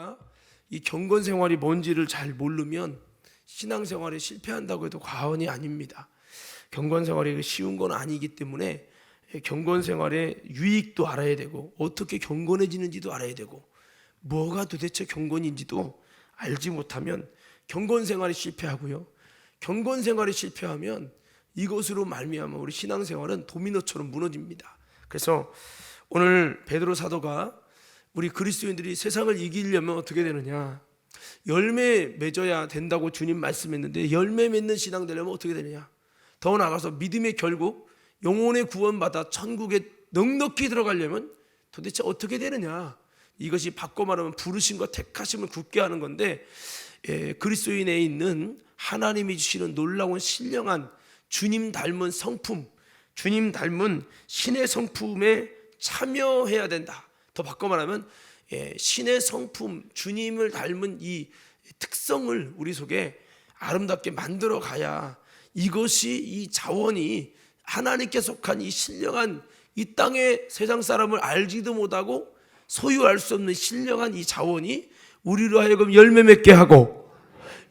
우리가 이 경건 생활이 뭔지를 잘 모르면 신앙생활에 실패한다고 해도 과언이 아닙니다. 경건 생활이 쉬운 건 아니기 때문에 경건 생활의 유익도 알아야 되고 어떻게 경건해지는지도 알아야 되고 뭐가 도대체 경건인지도 알지 못하면 경건 생활이 실패하고요. 경건 생활이 실패하면 이것으로 말미암아 우리 신앙생활은 도미노처럼 무너집니다. 그래서 오늘 베드로 사도가 우리 그리스도인들이 세상을 이기려면 어떻게 되느냐, 열매 맺어야 된다고 주님 말씀했는데 열매 맺는 신앙 되려면 어떻게 되느냐, 더 나아가서 믿음의 결국 영혼의 구원받아 천국에 넉넉히 들어가려면 도대체 어떻게 되느냐, 이것이 바꿔 말하면 부르심과 택하심을 굳게 하는 건데, 그리스도인에 있는 하나님이 주시는 놀라운 신령한 주님 닮은 성품, 주님 닮은 신의 성품에 참여해야 된다. 더 바꿔 말하면 신의 성품, 주님을 닮은 이 특성을 우리 속에 아름답게 만들어 가야 이것이, 이 자원이 하나님께 속한 이 신령한, 이 땅의 세상 사람을 알지도 못하고 소유할 수 없는 신령한 이 자원이 우리로 하여금 열매 맺게 하고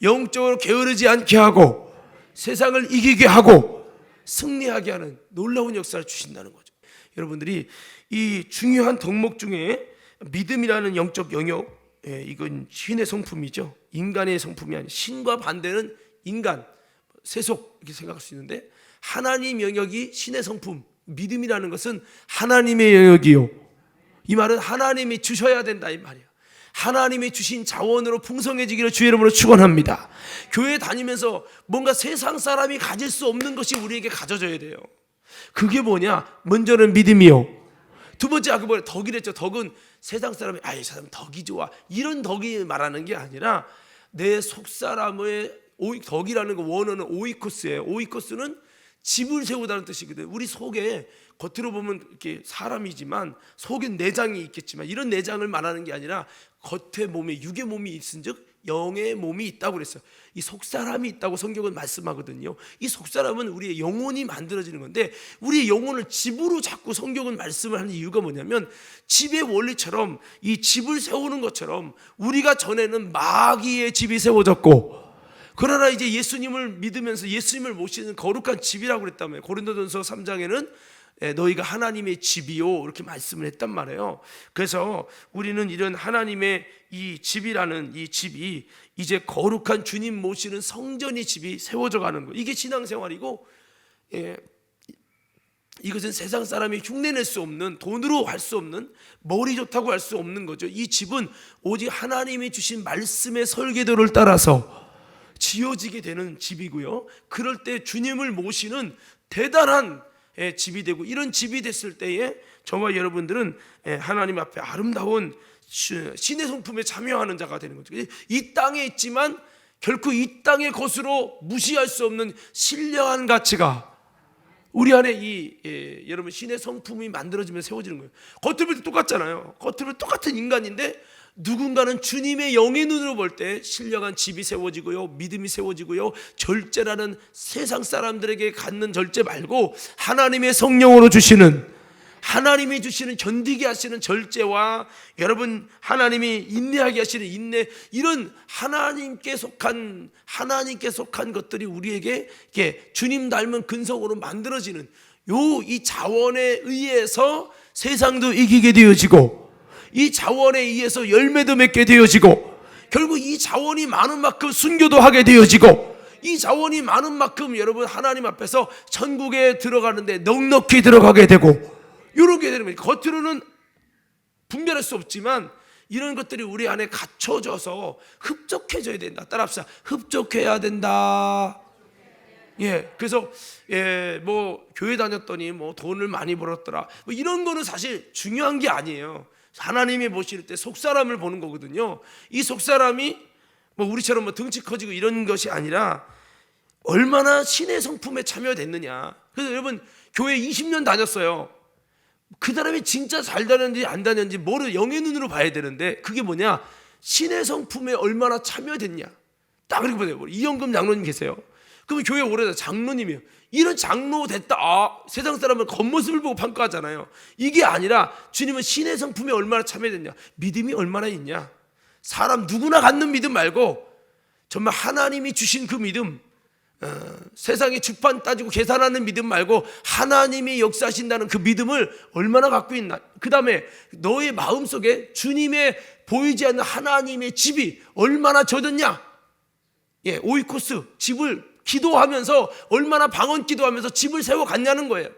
영적으로 게으르지 않게 하고 세상을 이기게 하고 승리하게 하는 놀라운 역사를 주신다는 거죠. 여러분들이 이 중요한 덕목 중에 믿음이라는 영적 영역, 이건 신의 성품이죠. 인간의 성품이 아니라 신과 반대는 인간, 세속, 이렇게 생각할 수 있는데, 하나님 영역이 신의 성품, 믿음이라는 것은 하나님의 영역이요, 이 말은 하나님이 주셔야 된다 이 말이야. 하나님이 주신 자원으로 풍성해지기를 주의 이름으로 축원합니다. 교회 다니면서 뭔가 세상 사람이 가질 수 없는 것이 우리에게 가져져야 돼요. 그게 뭐냐? 먼저는 믿음이요, 두 번째 그거는 덕이랬죠. 덕은 세상 사람이 이 사람 덕이 좋아, 이런 덕이 말하는 게 아니라 내 속사람의 덕이라는 거, 원어는 오이코스예요. 오이코스는 집을 세우다는 뜻이거든요. 우리 속에 겉으로 보면 이렇게 사람이지만 속에 내장이 있겠지만 이런 내장을 말하는 게 아니라 겉에 몸에, 육의 몸이 있은즉 영의 몸이 있다고 그랬어요. 이 속사람이 있다고 성경은 말씀하거든요. 이 속사람은 우리의 영혼이 만들어지는 건데, 우리의 영혼을 집으로 자꾸 성경은 말씀을 하는 이유가 뭐냐면, 집의 원리처럼 이 집을 세우는 것처럼 우리가 전에는 마귀의 집이 세워졌고, 그러나 이제 예수님을 믿으면서 예수님을 모시는 거룩한 집이라고 그랬다며. 고린도전서 3장에는 너희가 하나님의 집이요, 이렇게 말씀을 했단 말이에요. 그래서 우리는 이런 하나님의 이 집이라는 이 집이 이제 거룩한 주님 모시는 성전이, 집이 세워져 가는 거, 이게 신앙생활이고, 이것은 세상 사람이 흉내낼 수 없는, 돈으로 할 수 없는, 머리 좋다고 할 수 없는 거죠. 이 집은 오직 하나님이 주신 말씀의 설계도를 따라서 지어지게 되는 집이고요, 그럴 때 주님을 모시는 대단한 집이 되고, 이런 집이 됐을 때에 저와 여러분들은 하나님 앞에 아름다운 신의 성품에 참여하는 자가 되는 거죠. 이 땅에 있지만 결코 이 땅의 것으로 무시할 수 없는 신령한 가치가 우리 안에 여러분 신의 성품이 만들어지면 세워지는 거예요. 겉으로 똑같잖아요. 겉으로 똑같은 인간인데 누군가는 주님의 영의 눈으로 볼 때 신령한 집이 세워지고요, 믿음이 세워지고요, 절제라는 세상 사람들에게 갖는 절제 말고 하나님의 성령으로 주시는, 하나님이 주시는 견디게 하시는 절제와 여러분 하나님이 인내하게 하시는 인내, 이런 하나님께 속한 것들이 우리에게 이렇게 주님 닮은 근성으로 만들어지는 이 자원에 의해서 세상도 이기게 되어지고, 이 자원에 의해서 열매도 맺게 되어지고, 결국 이 자원이 많은 만큼 순교도 하게 되어지고, 이 자원이 많은 만큼 여러분 하나님 앞에서 천국에 들어가는데 넉넉히 들어가게 되고, 이렇게 되는 거예요. 겉으로는 분별할 수 없지만 이런 것들이 우리 안에 갖춰져서 흡족해져야 된다. 따라합시다. 흡족해야 된다. 그래서 뭐 교회 다녔더니 뭐 돈을 많이 벌었더라, 뭐 이런 거는 사실 중요한 게 아니에요. 하나님이 보실 때 속사람을 보는 거거든요. 이 속사람이 뭐 우리처럼 뭐 등치 커지고 이런 것이 아니라 얼마나 신의 성품에 참여됐느냐. 그래서 여러분 교회 20년 다녔어요. 그 사람이 진짜 잘 다녔는지 안 다녔는지 뭐를 영의 눈으로 봐야 되는데, 그게 뭐냐, 신의 성품에 얼마나 참여됐냐. 딱 그렇게 보세요. 이영금 장로님 계세요. 그러면 교회 오래돼서 장로님이에요. 이런 장로 됐다, 세상 사람은 겉모습을 보고 평가하잖아요. 이게 아니라 주님은 신의 성품에 얼마나 참여됐냐, 믿음이 얼마나 있냐, 사람 누구나 갖는 믿음 말고 정말 하나님이 주신 그 믿음, 세상의 주판 따지고 계산하는 믿음 말고 하나님이 역사하신다는 그 믿음을 얼마나 갖고 있나. 그 다음에 너의 마음속에 주님의 보이지 않는 하나님의 집이 얼마나 젖었냐. 오이코스, 집을 기도하면서 얼마나 방언 기도하면서 집을 세워갔냐는 거예요.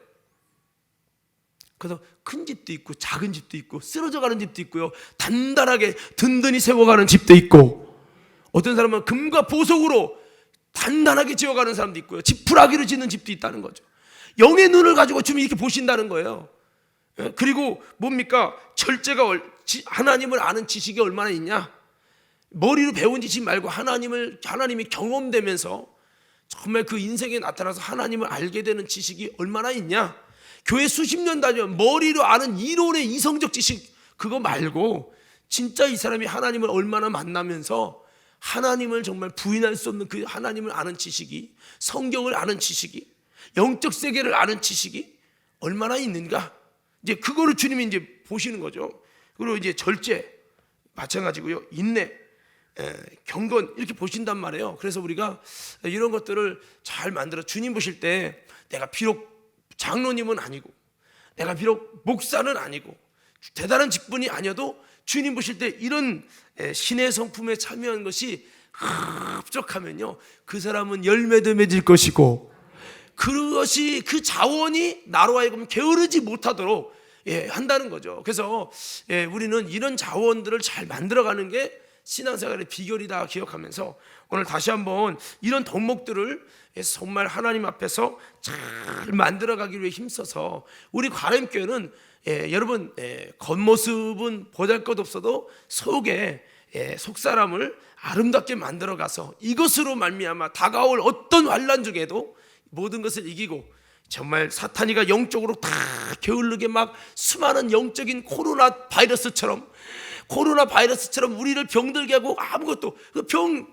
그래서 큰 집도 있고 작은 집도 있고 쓰러져가는 집도 있고요, 단단하게 든든히 세워가는 집도 있고, 어떤 사람은 금과 보석으로 단단하게 지어가는 사람도 있고요, 지푸라기로 짓는 집도 있다는 거죠. 영의 눈을 가지고 주님이 이렇게 보신다는 거예요. 그리고 뭡니까? 절제가 하나님을 아는 지식이 얼마나 있냐. 머리로 배운 지식 말고 하나님이 경험되면서 정말 그 인생에 나타나서 하나님을 알게 되는 지식이 얼마나 있냐. 교회 수십 년 다니면 머리로 아는 이론의 이성적 지식 그거 말고 진짜 이 사람이 하나님을 얼마나 만나면서 하나님을 정말 부인할 수 없는 그 하나님을 아는 지식이, 성경을 아는 지식이, 영적 세계를 아는 지식이 얼마나 있는가. 이제 그거를 주님이 이제 보시는 거죠. 그리고 이제 절제 마찬가지고요, 인내, 경건 이렇게 보신단 말이에요. 그래서 우리가 이런 것들을 잘 만들어 주님 보실 때 내가 비록 장로님은 아니고 내가 비록 목사는 아니고 대단한 직분이 아니어도 주님 보실 때 이런 신의 성품에 참여한 것이 합족하면요, 그 사람은 열매도 맺을 것이고 그것이 그 자원이 나로 하여금 게으르지 못하도록 한다는 거죠. 그래서 우리는 이런 자원들을 잘 만들어가는 게 신앙생활의 비결이다 기억하면서 오늘 다시 한번 이런 덕목들을 정말 하나님 앞에서 잘 만들어가기 위해 힘써서 우리 과렘교회는 여러분 겉모습은 보잘것없어도 속에 속사람을 아름답게 만들어가서 이것으로 말미암아 다가올 어떤 환난 중에도 모든 것을 이기고 정말 사탄이가 영적으로 다 게을르게 막 수많은 영적인 코로나 바이러스처럼 우리를 병들게 하고 아무것도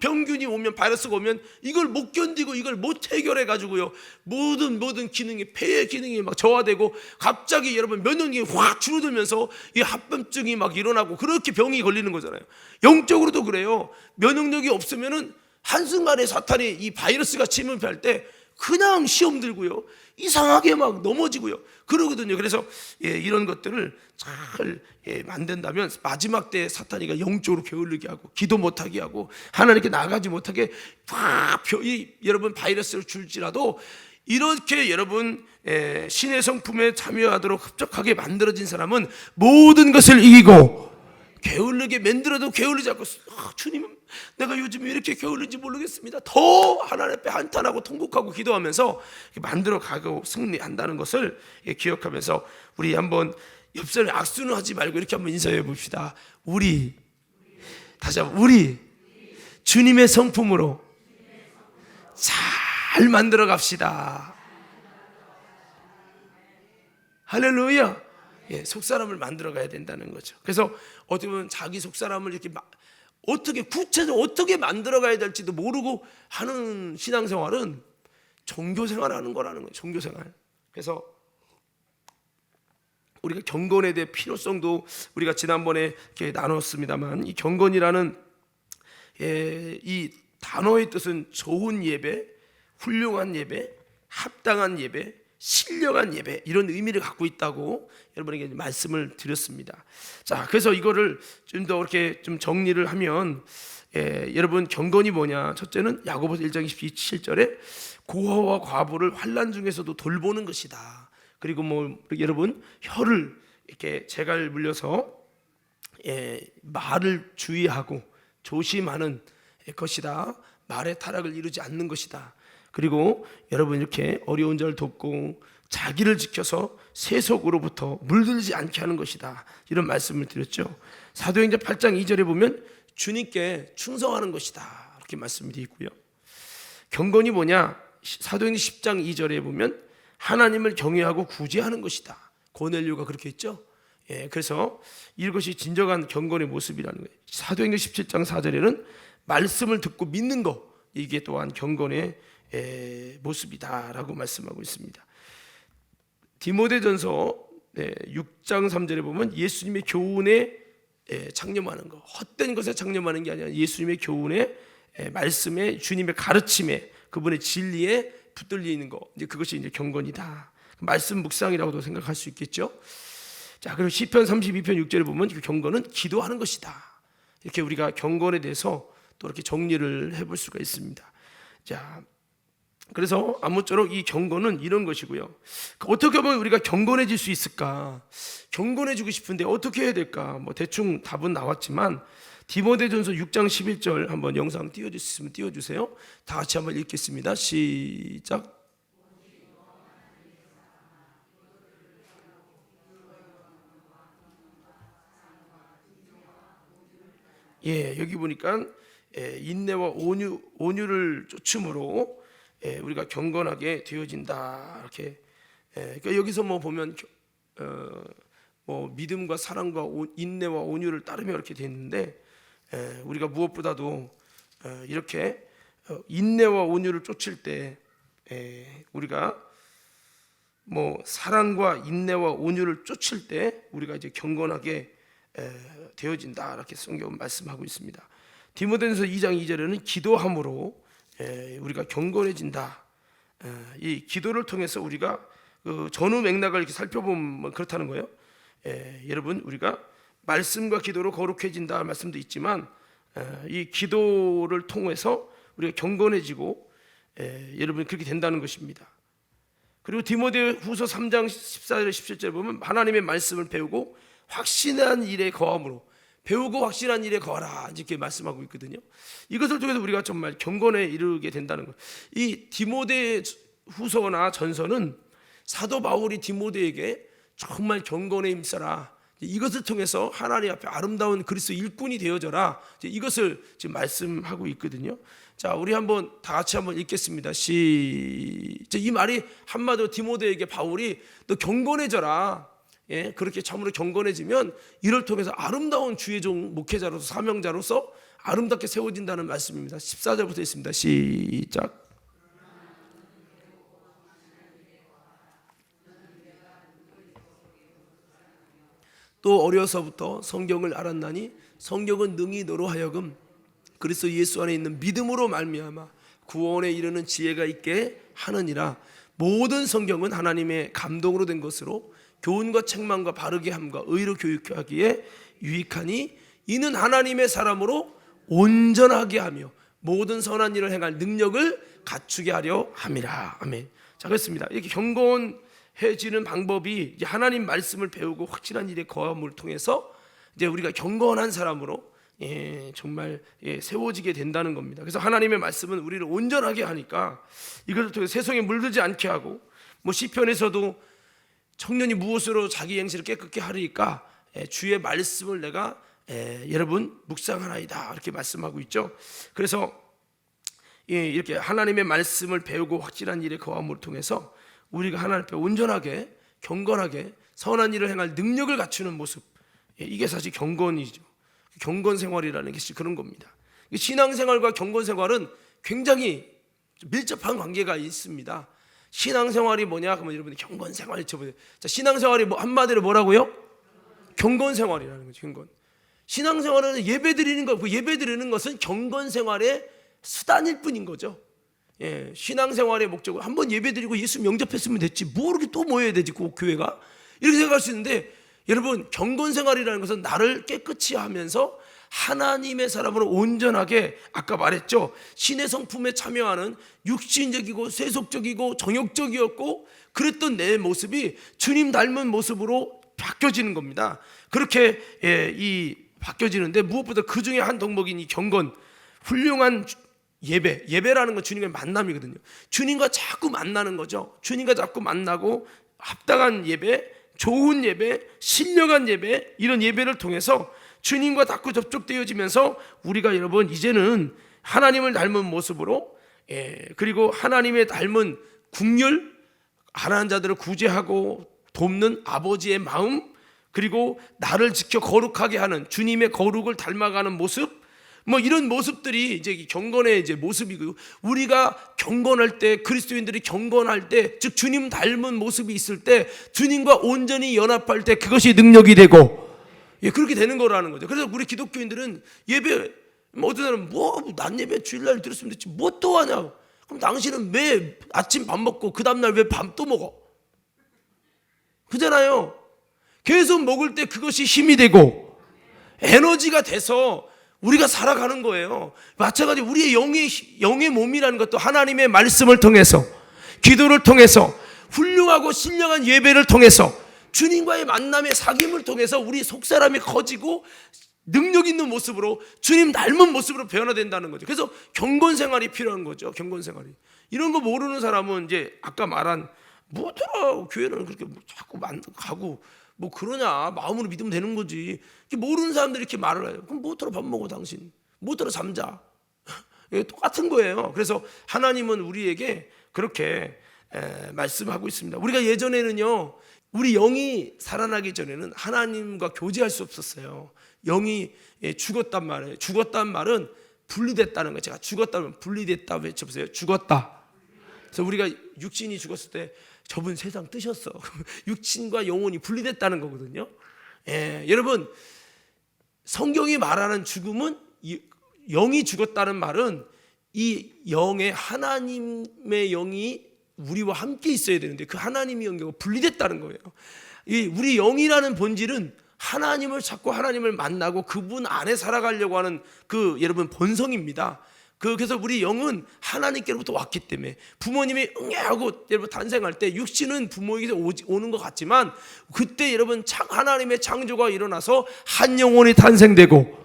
병균이 오면 바이러스가 오면 이걸 못 견디고 이걸 못 해결해 가지고요, 모든 기능이, 폐의 기능이 막 저하되고 갑자기 여러분 면역력이 확 줄어들면서 이 합병증이 막 일어나고 그렇게 병이 걸리는 거잖아요. 영적으로도 그래요. 면역력이 없으면은 한순간에 사탄이 이 바이러스가 침입할 때 그냥 시험 들고요, 이상하게 막 넘어지고요 그러거든요. 그래서 이런 것들을 잘 만든다면 마지막 때 사탄이가 영적으로 게을르게 하고 기도 못하게 하고 하나님께 나가지 못하게 여러분 바이러스를 줄지라도 이렇게 여러분 신의 성품에 참여하도록 흡족하게 만들어진 사람은 모든 것을 이기고 게을르게 만들어도 게을르지 않고 주님 내가 요즘 이렇게 게을른지 모르겠습니다. 더 하나님 앞에 한탄하고 통곡하고 기도하면서 만들어가고 승리한다는 것을 기억하면서 우리 한번 옆사람에 악수는 하지 말고 이렇게 한번 인사해 봅시다. 다시 한번 우리 주님의 성품으로 잘 만들어 갑시다. 할렐루야. 속사람을 만들어 가야 된다는 거죠. 그래서 어떻게 보면 자기 속사람을 이렇게 어떻게 구체적으로 어떻게 만들어 가야 될지도 모르고 하는 신앙생활은 종교생활 하는 거라는 거예요. 종교생활. 그래서 우리가 경건에 대해 필요성도 우리가 지난번에 이렇게 나눴습니다만, 이 경건이라는 이 단어의 뜻은 좋은 예배, 훌륭한 예배, 합당한 예배, 신령한 예배, 이런 의미를 갖고 있다고 여러분에게 말씀을 드렸습니다. 자, 그래서 이거를 좀 더 이렇게 좀 정리를 하면 여러분 경건이 뭐냐? 첫째는 야고보서 1장 27절에 고아와 과부를 환난 중에서도 돌보는 것이다. 그리고 여러분 혀를 이렇게 재갈 물려서 말을 주의하고 조심하는 것이다. 말의 타락을 이루지 않는 것이다. 그리고 여러분 이렇게 어려운 자를 돕고 자기를 지켜서 세속으로부터 물들지 않게 하는 것이다. 이런 말씀을 드렸죠. 사도행전 8장 2절에 보면 주님께 충성하는 것이다. 이렇게 말씀이 되어 있고요. 경건이 뭐냐? 사도행전 10장 2절에 보면 하나님을 경외하고 구제하는 것이다. 고넬료가 그렇게 했죠. 그래서 이것이 진정한 경건의 모습이라는 거예요. 사도행전 17장 4절에는 말씀을 듣고 믿는 것, 이게 또한 경건의 모습이다라고 말씀하고 있습니다. 디모데전서 6장 3절에 보면 예수님의 교훈에 창념하는 거, 헛된 것에 창념하는 게 아니라 예수님의 교훈에, 말씀에, 주님의 가르침에, 그분의 진리에 붙들려 있는 거, 이제 그것이 이제 경건이다. 말씀 묵상이라고도 생각할 수 있겠죠. 자, 그리고 시편 32편 6절에 보면 그 경건은 기도하는 것이다. 이렇게 우리가 경건에 대해서 또 이렇게 정리를 해볼 수가 있습니다. 자, 그래서 아무쪼록 이 경건은 이런 것이고요. 어떻게 하면 우리가 경건해질 수 있을까? 경건해지고 싶은데 어떻게 해야 될까? 뭐 대충 답은 나왔지만 디모데전서 6장 11절 한번 영상 띄워줄 수 있으면 띄워주세요. 다 같이 한번 읽겠습니다. 시작. 여기 보니까 인내와 온유를 쫓음으로 우리가 경건하게 되어진다. 이렇게 그러니까 여기서 뭐 보면 뭐 믿음과 사랑과 인내와 온유를 따르며 이렇게 돼 있는데, 우리가 무엇보다도 이렇게 인내와 온유를 쫓을 때 우리가 뭐 사랑과 인내와 온유를 쫓을 때 우리가 이제 경건하게 되어진다. 이렇게 성경은 말씀하고 있습니다. 디모데전서 2장 2절에는 기도함으로 우리가 경건해진다. 이 기도를 통해서 우리가 그 전후 맥락을 이렇게 살펴보면 그렇다는 거예요. 여러분, 우리가 말씀과 기도로 거룩해진다 말씀도 있지만 이 기도를 통해서 우리가 경건해지고 여러분 그렇게 된다는 것입니다. 그리고 디모데후서 3장 14절 17절 보면 하나님의 말씀을 배우고 확신한 일에 거함으로, 배우고 확신한 일에 거하라 이렇게 말씀하고 있거든요. 이것을 통해서 우리가 정말 경건에 이르게 된다는 것. 이 디모데후서나 전서는 사도 바울이 디모데에게 정말 경건에 힘써라, 이것을 통해서 하나님 앞에 아름다운 그리스도 일꾼이 되어져라, 이것을 지금 말씀하고 있거든요. 자, 우리 한번 다 같이 한번 읽겠습니다. 이 말이 한마디로 디모데에게 바울이 너 경건해져라, 그렇게 참으로 경건해지면 이를 통해서 아름다운 주의 종 목회자로서 사명자로서 아름답게 세워진다는 말씀입니다. 14절부터 있습니다. 시작. 또 어려서부터 성경을 알았나니 성경은 능히 너로 하여금 그리스도 예수 안에 있는 믿음으로 말미암아 구원에 이르는 지혜가 있게 하느니라. 모든 성경은 하나님의 감동으로 된 것으로 교훈과 책망과 바르게 함과 의로 교육하기에 유익하니 이는 하나님의 사람으로 온전하게 하며 모든 선한 일을 행할 능력을 갖추게 하려 함이라. 아멘. 자, 그렇습니다. 이렇게 경건해지는 방법이 이제 하나님 말씀을 배우고 확실한 일에 거함을 통해서 이제 우리가 경건한 사람으로 정말 세워지게 된다는 겁니다. 그래서 하나님의 말씀은 우리를 온전하게 하니까 이것을 통해 세상에 물들지 않게 하고, 뭐 시편에서도 청년이 무엇으로 자기 행실을 깨끗게 하리까 주의 말씀을 내가 여러분 묵상하나이다 이렇게 말씀하고 있죠. 그래서 이렇게 하나님의 말씀을 배우고 확실한 일에 거함을 통해서 우리가 하나님 앞에 온전하게 경건하게 선한 일을 행할 능력을 갖추는 모습, 이게 사실 경건이죠. 경건 생활이라는 것이 그런 겁니다. 신앙생활과 경건 생활은 굉장히 밀접한 관계가 있습니다. 신앙생활이 뭐냐? 그러면 여러분들 경건생활 쳐보세요. 자, 신앙생활이 한마디로 뭐라고요? 경건생활이라는 거죠. 경건. 신앙생활은 예배드리는 거, 그 예배드리는 것은 경건생활의 수단일 뿐인 거죠. 신앙생활의 목적은 한번 예배드리고 예수 영접했으면 됐지, 뭐 이렇게 또 모여야 되지 그 교회가, 이렇게 생각할 수 있는데, 여러분 경건생활이라는 것은 나를 깨끗이 하면서 하나님의 사람으로 온전하게, 아까 말했죠, 신의 성품에 참여하는 육신적이고 세속적이고 정욕적이었고 그랬던 내 모습이 주님 닮은 모습으로 바뀌어지는 겁니다. 그렇게 바뀌어지는데 무엇보다 그 중에 한 덕목인 이 경건, 훌륭한 예배라는 건 주님과의 만남이거든요. 주님과 자꾸 만나는 거죠. 주님과 자꾸 만나고 합당한 예배, 좋은 예배, 신령한 예배, 이런 예배를 통해서 주님과 자꾸 접촉되어지면서 우리가 여러분 이제는 하나님을 닮은 모습으로, 그리고 하나님의 닮은 국률, 가난한 자들을 구제하고 돕는 아버지의 마음, 그리고 나를 지켜 거룩하게 하는 주님의 거룩을 닮아가는 모습, 뭐 이런 모습들이 이제 경건의 이제 모습이고요. 우리가 경건할 때, 그리스도인들이 경건할 때, 즉 주님 닮은 모습이 있을 때, 주님과 온전히 연합할 때 그것이 능력이 되고, 예, 그렇게 되는 거라는 거죠. 그래서 우리 기독교인들은 예배, 어떤 사람은 난 예배 주일날 드렸으면 됐지 뭐 또 하냐. 그럼 당신은 왜 아침 밥 먹고 그 다음날 왜 밤 또 먹어? 그잖아요. 계속 먹을 때 그것이 힘이 되고 에너지가 돼서 우리가 살아가는 거예요. 마찬가지로 우리의 영의 몸이라는 것도 하나님의 말씀을 통해서, 기도를 통해서, 훌륭하고 신령한 예배를 통해서, 주님과의 만남의 사귐을 통해서 우리 속사람이 커지고 능력 있는 모습으로, 주님 닮은 모습으로 변화된다는 거죠. 그래서 경건 생활이 필요한 거죠. 경건 생활이. 이런 거 모르는 사람은 이제 아까 말한 뭐더라 교회는 그렇게 자꾸 가고 뭐 그러냐, 마음으로 믿으면 되는 거지. 모르는 사람들이 이렇게 말을 해요. 그럼 뭐더라 밥 먹어 당신, 뭐더라 잠자. 똑같은 거예요. 그래서 하나님은 우리에게 그렇게 말씀하고 있습니다. 우리가 예전에는요, 우리 영이 살아나기 전에는 하나님과 교제할 수 없었어요. 영이 죽었단 말이에요. 죽었단 말은 분리됐다는 거예요. 제가 죽었다면 분리됐다 외쳐보세요. 죽었다. 그래서 우리가 육신이 죽었을 때 저분 세상 뜨셨어. 육신과 영혼이 분리됐다는 거거든요. 여러분, 성경이 말하는 죽음은, 영이 죽었다는 말은 이 영의, 하나님의 영이 우리와 함께 있어야 되는데 그 하나님의 영과 분리됐다는 거예요. 우리 영이라는 본질은 하나님을 찾고 하나님을 만나고 그분 안에 살아가려고 하는 그 여러분 본성입니다. 그래서 우리 영은 하나님께로부터 왔기 때문에 부모님이 응애하고 여러분 탄생할 때 육신은 부모에게서 오는 것 같지만 그때 여러분 하나님의 창조가 일어나서 한 영혼이 탄생되고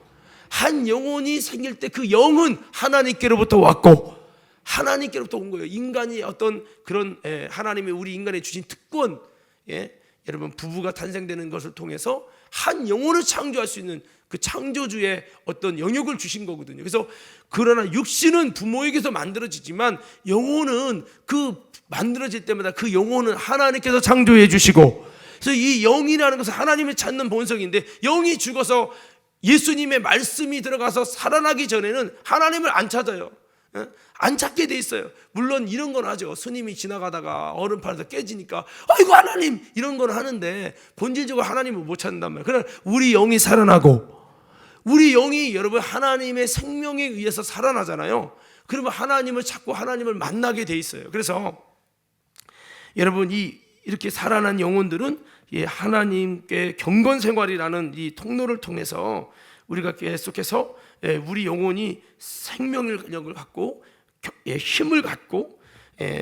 한 영혼이 생길 때 그 영은 하나님께로부터 왔고 하나님께로부터 온 거예요. 인간이 어떤 그런 하나님의 우리 인간에 주신 특권, 여러분 부부가 탄생되는 것을 통해서 한 영혼을 창조할 수 있는 그 창조주의 어떤 영역을 주신 거거든요. 그래서 그러나 육신은 부모에게서 만들어지지만 영혼은 그 만들어질 때마다 그 영혼은 하나님께서 창조해 주시고, 그래서 이 영이라는 것은 하나님을 찾는 본성인데 영이 죽어서 예수님의 말씀이 들어가서 살아나기 전에는 하나님을 안 찾아요. 안 찾게 돼 있어요. 물론 이런 건 하죠. 스님이 지나가다가 얼음판에서 깨지니까 아이고 하나님 이런 건 하는데 본질적으로 하나님을 못 찾는단 말이에요. 그러나 우리 영이 살아나고 우리 영이 여러분 하나님의 생명에 의해서 살아나잖아요. 그러면 하나님을 찾고 하나님을 만나게 돼 있어요. 그래서 여러분 이렇게 살아난 영혼들은 하나님께 경건 생활이라는 이 통로를 통해서 우리가 계속해서 우리 영혼이 생명력을 갖고 힘을 갖고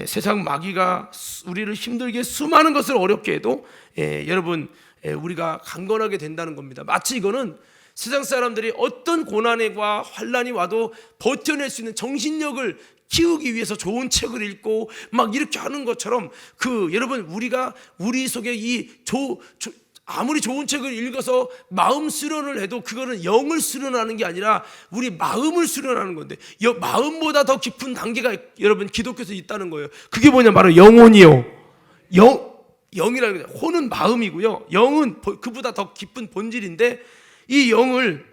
세상 마귀가 우리를 힘들게 수많은 것을 어렵게 해도 여러분 우리가 강건하게 된다는 겁니다. 마치 이거는 세상 사람들이 어떤 고난과 환난이 와도 버텨낼 수 있는 정신력을 키우기 위해서 좋은 책을 읽고 막 이렇게 하는 것처럼 여러분 우리가 우리 속에 아무리 좋은 책을 읽어서 마음 수련을 해도 그거는 영을 수련하는 게 아니라 우리 마음을 수련하는 건데 마음보다 더 깊은 단계가 여러분 기독교에서 있다는 거예요. 그게 뭐냐, 바로 영혼이요. 영이라는 거죠. 혼은 마음이고요. 영은 그보다 더 깊은 본질인데 이 영을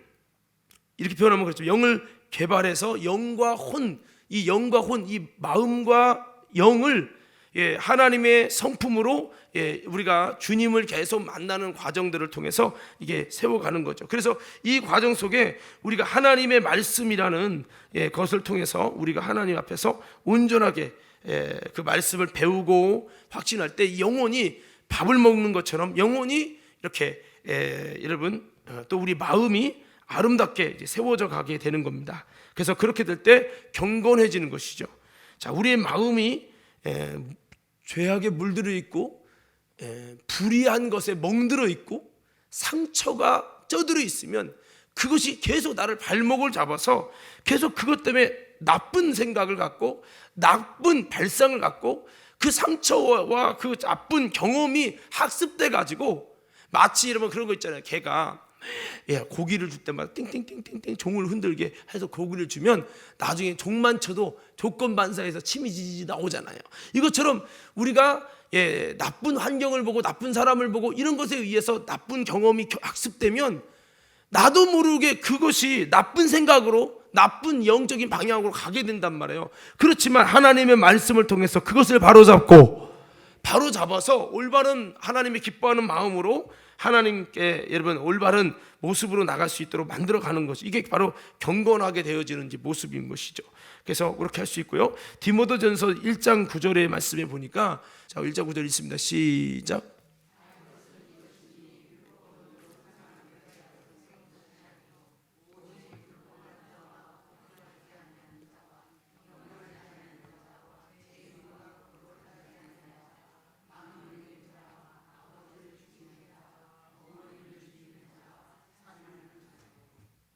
이렇게 표현하면 그렇죠. 영을 개발해서 영과 혼, 이 마음과 영을 하나님의 성품으로 우리가 주님을 계속 만나는 과정들을 통해서 이게 세워가는 거죠. 그래서 이 과정 속에 우리가 하나님의 말씀이라는 것을 통해서 우리가 하나님 앞에서 온전하게 그 말씀을 배우고 확신할 때 영혼이 밥을 먹는 것처럼 영혼이 이렇게 여러분 또 우리 마음이 아름답게 세워져 가게 되는 겁니다. 그래서 그렇게 될 때 경건해지는 것이죠. 자, 우리의 마음이 죄악에 물들어 있고 불의한 것에 멍들어 있고 상처가 쪄들어 있으면 그것이 계속 나를 발목을 잡아서 계속 그것 때문에 나쁜 생각을 갖고 나쁜 발상을 갖고 그 상처와 그 나쁜 경험이 학습돼 가지고 마치 여러분 그런 거 있잖아요. 개가 고기를 줄 때마다 띵띵띵띵띵 종을 흔들게 해서 고기를 주면 나중에 종만 쳐도 조건반사에서 침이 지지 나오잖아요. 이것처럼 우리가 나쁜 환경을 보고 나쁜 사람을 보고 이런 것에 의해서 나쁜 경험이 학습되면 나도 모르게 그것이 나쁜 생각으로 나쁜 영적인 방향으로 가게 된단 말이에요. 그렇지만 하나님의 말씀을 통해서 그것을 바로잡아서 올바른 하나님이 기뻐하는 마음으로 하나님께 여러분 올바른 모습으로 나갈 수 있도록 만들어가는 것이, 이게 바로 경건하게 되어지는 모습인 것이죠. 그래서 그렇게 할 수 있고요. 디모데전서 1장 9절의 말씀에 보니까, 자 1장 9절 있습니다. 시작.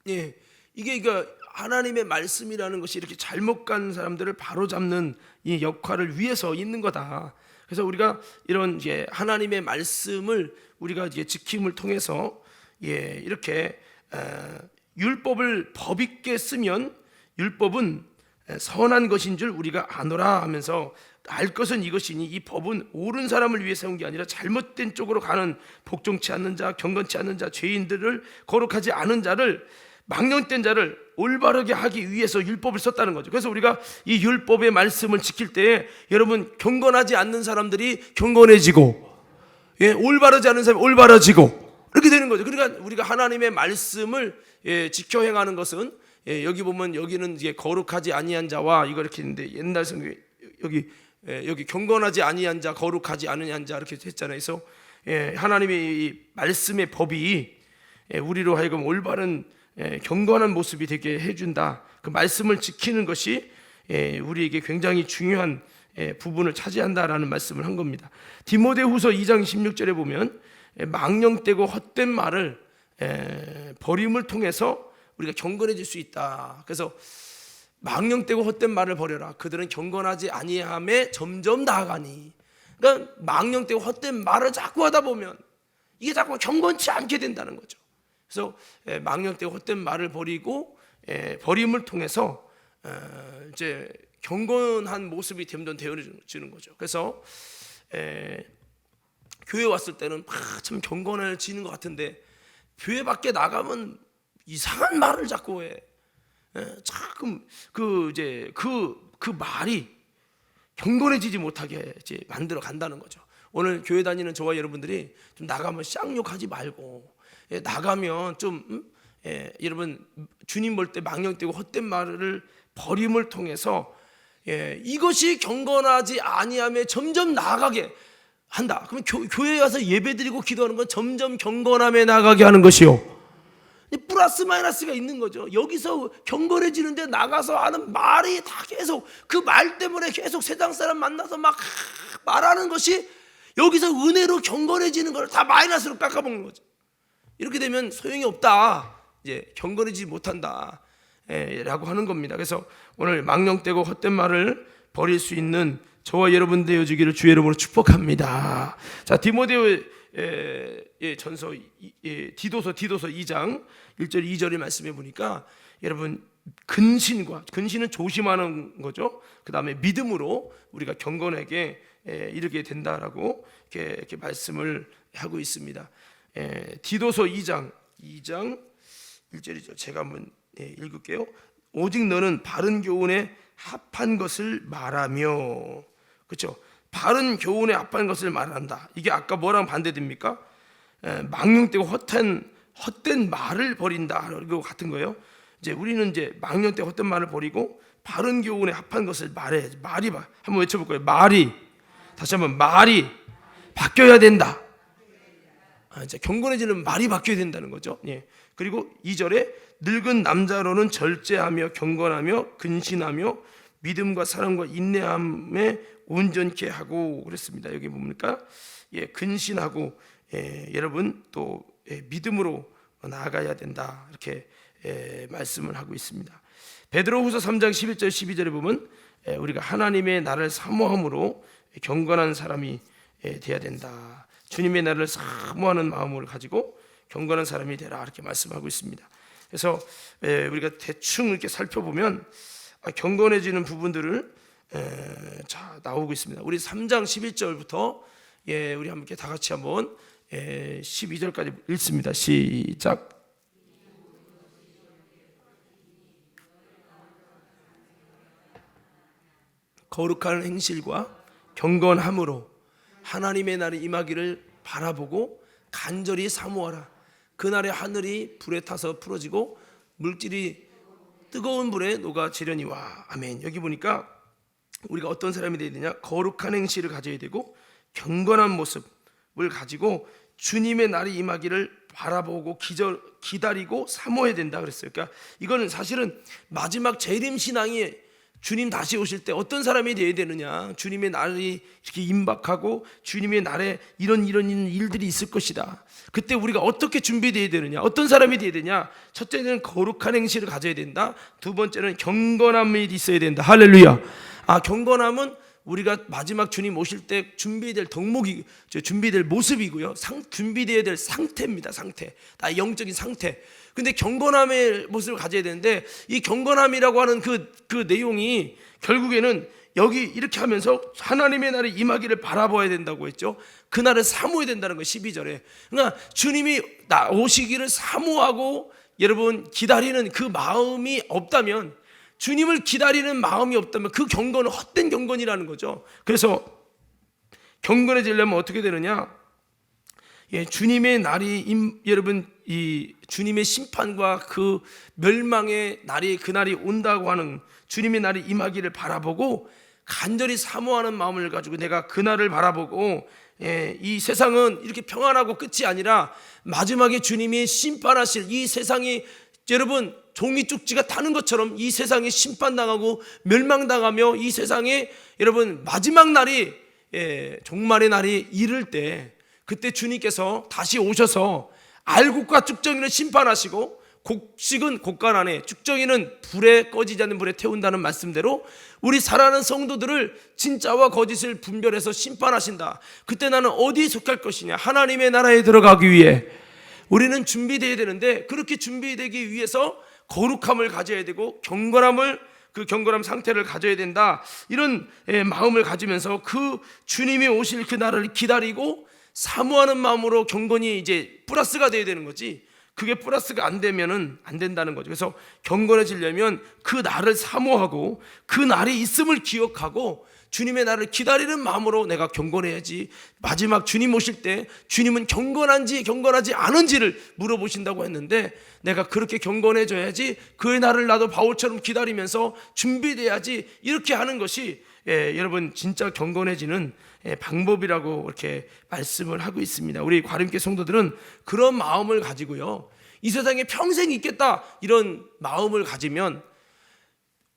예, 이게 그러니까 하나님의 말씀이라는 것이 이렇게 잘못 간 사람들을 바로잡는 이 역할을 위해서 있는 거다. 그래서 우리가 이런 이제 하나님의 말씀을 우리가 이제 지킴을 통해서 이렇게 율법을 법 있게 쓰면 율법은 선한 것인 줄 우리가 아노라 하면서, 알 것은 이것이니 이 법은 옳은 사람을 위해 세운 게 아니라 잘못된 쪽으로 가는 복종치 않는 자, 경건치 않는 자, 죄인들을, 거룩하지 않은 자를, 망령된 자를 올바르게 하기 위해서 율법을 썼다는 거죠. 그래서 우리가 이 율법의 말씀을 지킬 때 여러분, 경건하지 않는 사람들이 경건해지고, 올바르지 않은 사람이 올바라지고, 이렇게 되는 거죠. 그러니까 우리가 하나님의 말씀을 지켜 행하는 것은, 여기 보면 여기는 이제 거룩하지 아니한 자와 이거 이렇게 있는데, 옛날 성경에 여기 경건하지 아니한 자, 거룩하지 않은 자 이렇게 했잖아요. 그래서 하나님의 이 말씀의 법이 우리로 하여금 올바른 경건한 모습이 되게 해준다. 그 말씀을 지키는 것이 우리에게 굉장히 중요한 부분을 차지한다라는 말씀을 한 겁니다. 디모데후서 2장 16절에 보면 망령되고 헛된 말을 버림을 통해서 우리가 경건해질 수 있다. 그래서 망령되고 헛된 말을 버려라. 그들은 경건하지 아니함에 점점 나아가니. 그러니까 망령되고 헛된 말을 자꾸 하다 보면 이게 자꾸 경건치 않게 된다는 거죠. 그래서 망령되고 헛된 말을 버리고 버림을 통해서 이제 경건한 모습이 점점 되어지는 거죠. 그래서 교회 왔을 때는 참 경건해지는 것 같은데, 교회 밖에 나가면 이상한 말을 자꾸 해. 자꾸 그 말이 경건해지지 못하게 이제 만들어 간다는 거죠. 오늘 교회 다니는 저와 여러분들이 좀 나가면 쌍욕하지 말고, 나가면 좀 여러분 주님 볼 때 망령되고 헛된 말을 버림을 통해서 이것이 경건하지 아니함에 점점 나아가게 한다. 그러면 교회에 와서 예배드리고 기도하는 건 점점 경건함에 나아가게 하는 것이요, 플러스 마이너스가 있는 거죠. 여기서 경건해지는데 나가서 하는 말이 다 계속 그 말 때문에 계속 세상 사람 만나서 막 말하는 것이 여기서 은혜로 경건해지는 걸 다 마이너스로 깎아먹는 거죠. 이렇게 되면 소용이 없다, 이제 경건해지지 못한다 라고 하는 겁니다. 그래서 오늘 망령되고 헛된 말을 버릴 수 있는 저와 여러분 되어주기를 주의 이름으로 축복합니다. 자, 디모데 전서 디도서 2장 1절 2절의 말씀에 보니까 여러분, 근신은 조심하는 거죠. 그 다음에 믿음으로 우리가 경건하게 이르게 된다라고 이렇게 말씀을 하고 있습니다. 디도서 2장 1절이죠. 제가 한번 읽을게요. 오직 너는 바른 교훈에 합한 것을 말하며, 그렇죠? 바른 교훈에 합한 것을 말한다. 이게 아까 뭐랑 반대됩니까? 망령되고 헛된 말을 버린다. 이거 같은 거예요. 이제 우리는 이제 망령되고 헛된 말을 버리고 바른 교훈에 합한 것을 말해. 말이 한번 외쳐볼 거예요. 말이, 다시 한번, 말이 바뀌어야 된다. 이제 경건해지는 말이 바뀌어야 된다는 거죠. 그리고 2절에 늙은 남자로는 절제하며 경건하며 근신하며 믿음과 사랑과 인내함에 온전케 하고 그랬습니다. 여기 뭡니까? 근신하고 여러분 또 믿음으로 나아가야 된다, 이렇게 말씀을 하고 있습니다. 베드로후서 3장 11절 12절에 보면 우리가 하나님의 나를 사모함으로 경건한 사람이 돼야 된다. 주님의 나를 사모하는 마음을 가지고 경건한 사람이 되라, 이렇게 말씀하고 있습니다. 그래서 우리가 대충 이렇게 살펴보면 경건해지는 부분들을 나오고 있습니다. 우리 3장 11절부터 우리 함께 다 같이 한번 12절까지 읽습니다. 시작. 거룩한 행실과 경건함으로 하나님의 날이 임하기를 바라보고 간절히 사모하라. 그날의 하늘이 불에 타서 풀어지고 물질이 뜨거운 불에 녹아지려니와. 아멘. 여기 보니까 우리가 어떤 사람이 되어야 되냐? 거룩한 행실을 가져야 되고 경건한 모습을 가지고 주님의 날이 임하기를 바라보고 기다리고 사모해야 된다 그랬어요. 그러니까 이거는 사실은 마지막 재림 신앙이 주님 다시 오실 때 어떤 사람이 되어야 되느냐? 주님의 날이 이렇게 임박하고 주님의 날에 이런 일들이 있을 것이다. 그때 우리가 어떻게 준비되어야 되느냐? 어떤 사람이 되어야 되냐? 첫째는 거룩한 행실을 가져야 된다. 두 번째는 경건함이 있어야 된다. 할렐루야. 경건함은 우리가 마지막 주님 오실 때 준비될 덕목이, 준비될 모습이고요. 준비되어야 될 상태입니다. 상태. 다 영적인 상태. 근데 경건함의 모습을 가져야 되는데 이 경건함이라고 하는 그 내용이 결국에는 여기 이렇게 하면서 하나님의 날이 임하기를 바라봐야 된다고 했죠. 그날을 사모해야 된다는 거예요. 12절에. 그러니까 주님이 오시기를 사모하고 여러분 기다리는 그 마음이 없다면, 주님을 기다리는 마음이 없다면 그 경건은 헛된 경건이라는 거죠. 그래서 경건해지려면 어떻게 되느냐? 주님의 날이 여러분 이 주님의 심판과 그 멸망의 날이, 그날이 온다고 하는 주님의 날이 임하기를 바라보고 간절히 사모하는 마음을 가지고 내가 그날을 바라보고, 이 세상은 이렇게 평안하고 끝이 아니라 마지막에 주님이 심판하실 이 세상이 여러분 종이 쪽지가 타는 것처럼 이 세상에 심판당하고 멸망당하며 이 세상에 여러분 마지막 날이, 종말의 날이 이를 때, 그때 주님께서 다시 오셔서 알곡과 쭉정이는 심판하시고 곡식은 곡간 안에, 쭉정이는 불에 꺼지지 않는 불에 태운다는 말씀대로 우리 살아가는 성도들을 진짜와 거짓을 분별해서 심판하신다. 그때 나는 어디에 속할 것이냐? 하나님의 나라에 들어가기 위해 우리는 준비되어야 되는데, 그렇게 준비되기 위해서 거룩함을 가져야 되고 그 경건함 상태를 가져야 된다. 이런 마음을 가지면서 그 주님이 오실 그 날을 기다리고 사모하는 마음으로 경건이 이제 플러스가 돼야 되는 거지, 그게 플러스가 안 되면은 안 된다는 거죠. 그래서 경건해지려면 그 날을 사모하고 그 날이 있음을 기억하고 주님의 날을 기다리는 마음으로 내가 경건해야지. 마지막 주님 오실 때 주님은 경건한지 경건하지 않은지를 물어보신다고 했는데, 내가 그렇게 경건해져야지, 그의 날을 나도 바울처럼 기다리면서 준비돼야지. 이렇게 하는 것이 여러분 진짜 경건해지는 방법이라고 이렇게 말씀을 하고 있습니다. 우리 과림교 성도들은 그런 마음을 가지고요, 이 세상에 평생 있겠다 이런 마음을 가지면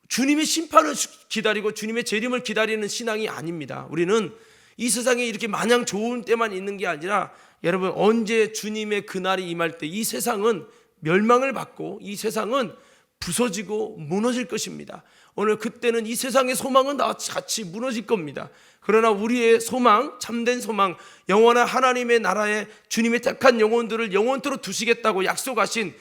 주님의 심판을 기다리고 주님의 재림을 기다리는 신앙이 아닙니다. 우리는 이 세상에 이렇게 마냥 좋은 때만 있는 게 아니라, 여러분 언제 주님의 그날이 임할 때 이 세상은 멸망을 받고 이 세상은 부서지고 무너질 것입니다. 오늘 그때는 이 세상의 소망은 다 같이 무너질 겁니다. 그러나 우리의 소망, 참된 소망, 영원한 하나님의 나라에 주님의 택한 영혼들을 영원토록 두시겠다고 약속하신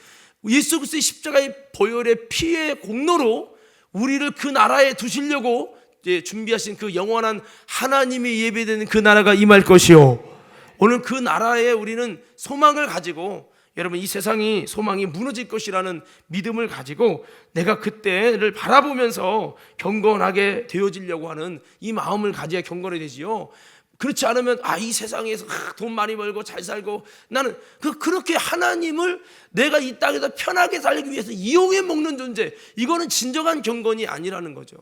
예수 그리스도의 십자가의 보혈의 피의 공로로 우리를 그 나라에 두시려고 준비하신 그 영원한 하나님이 예배되는 그 나라가 임할 것이요, 오늘 그 나라에 우리는 소망을 가지고, 여러분 이 세상이 소망이 무너질 것이라는 믿음을 가지고 내가 그때를 바라보면서 경건하게 되어지려고 하는 이 마음을 가져야 경건이 되지요. 그렇지 않으면 이 세상에서 돈 많이 벌고 잘 살고, 나는 그렇게 하나님을 내가 이 땅에서 편하게 살기 위해서 이용해 먹는 존재, 이거는 진정한 경건이 아니라는 거죠.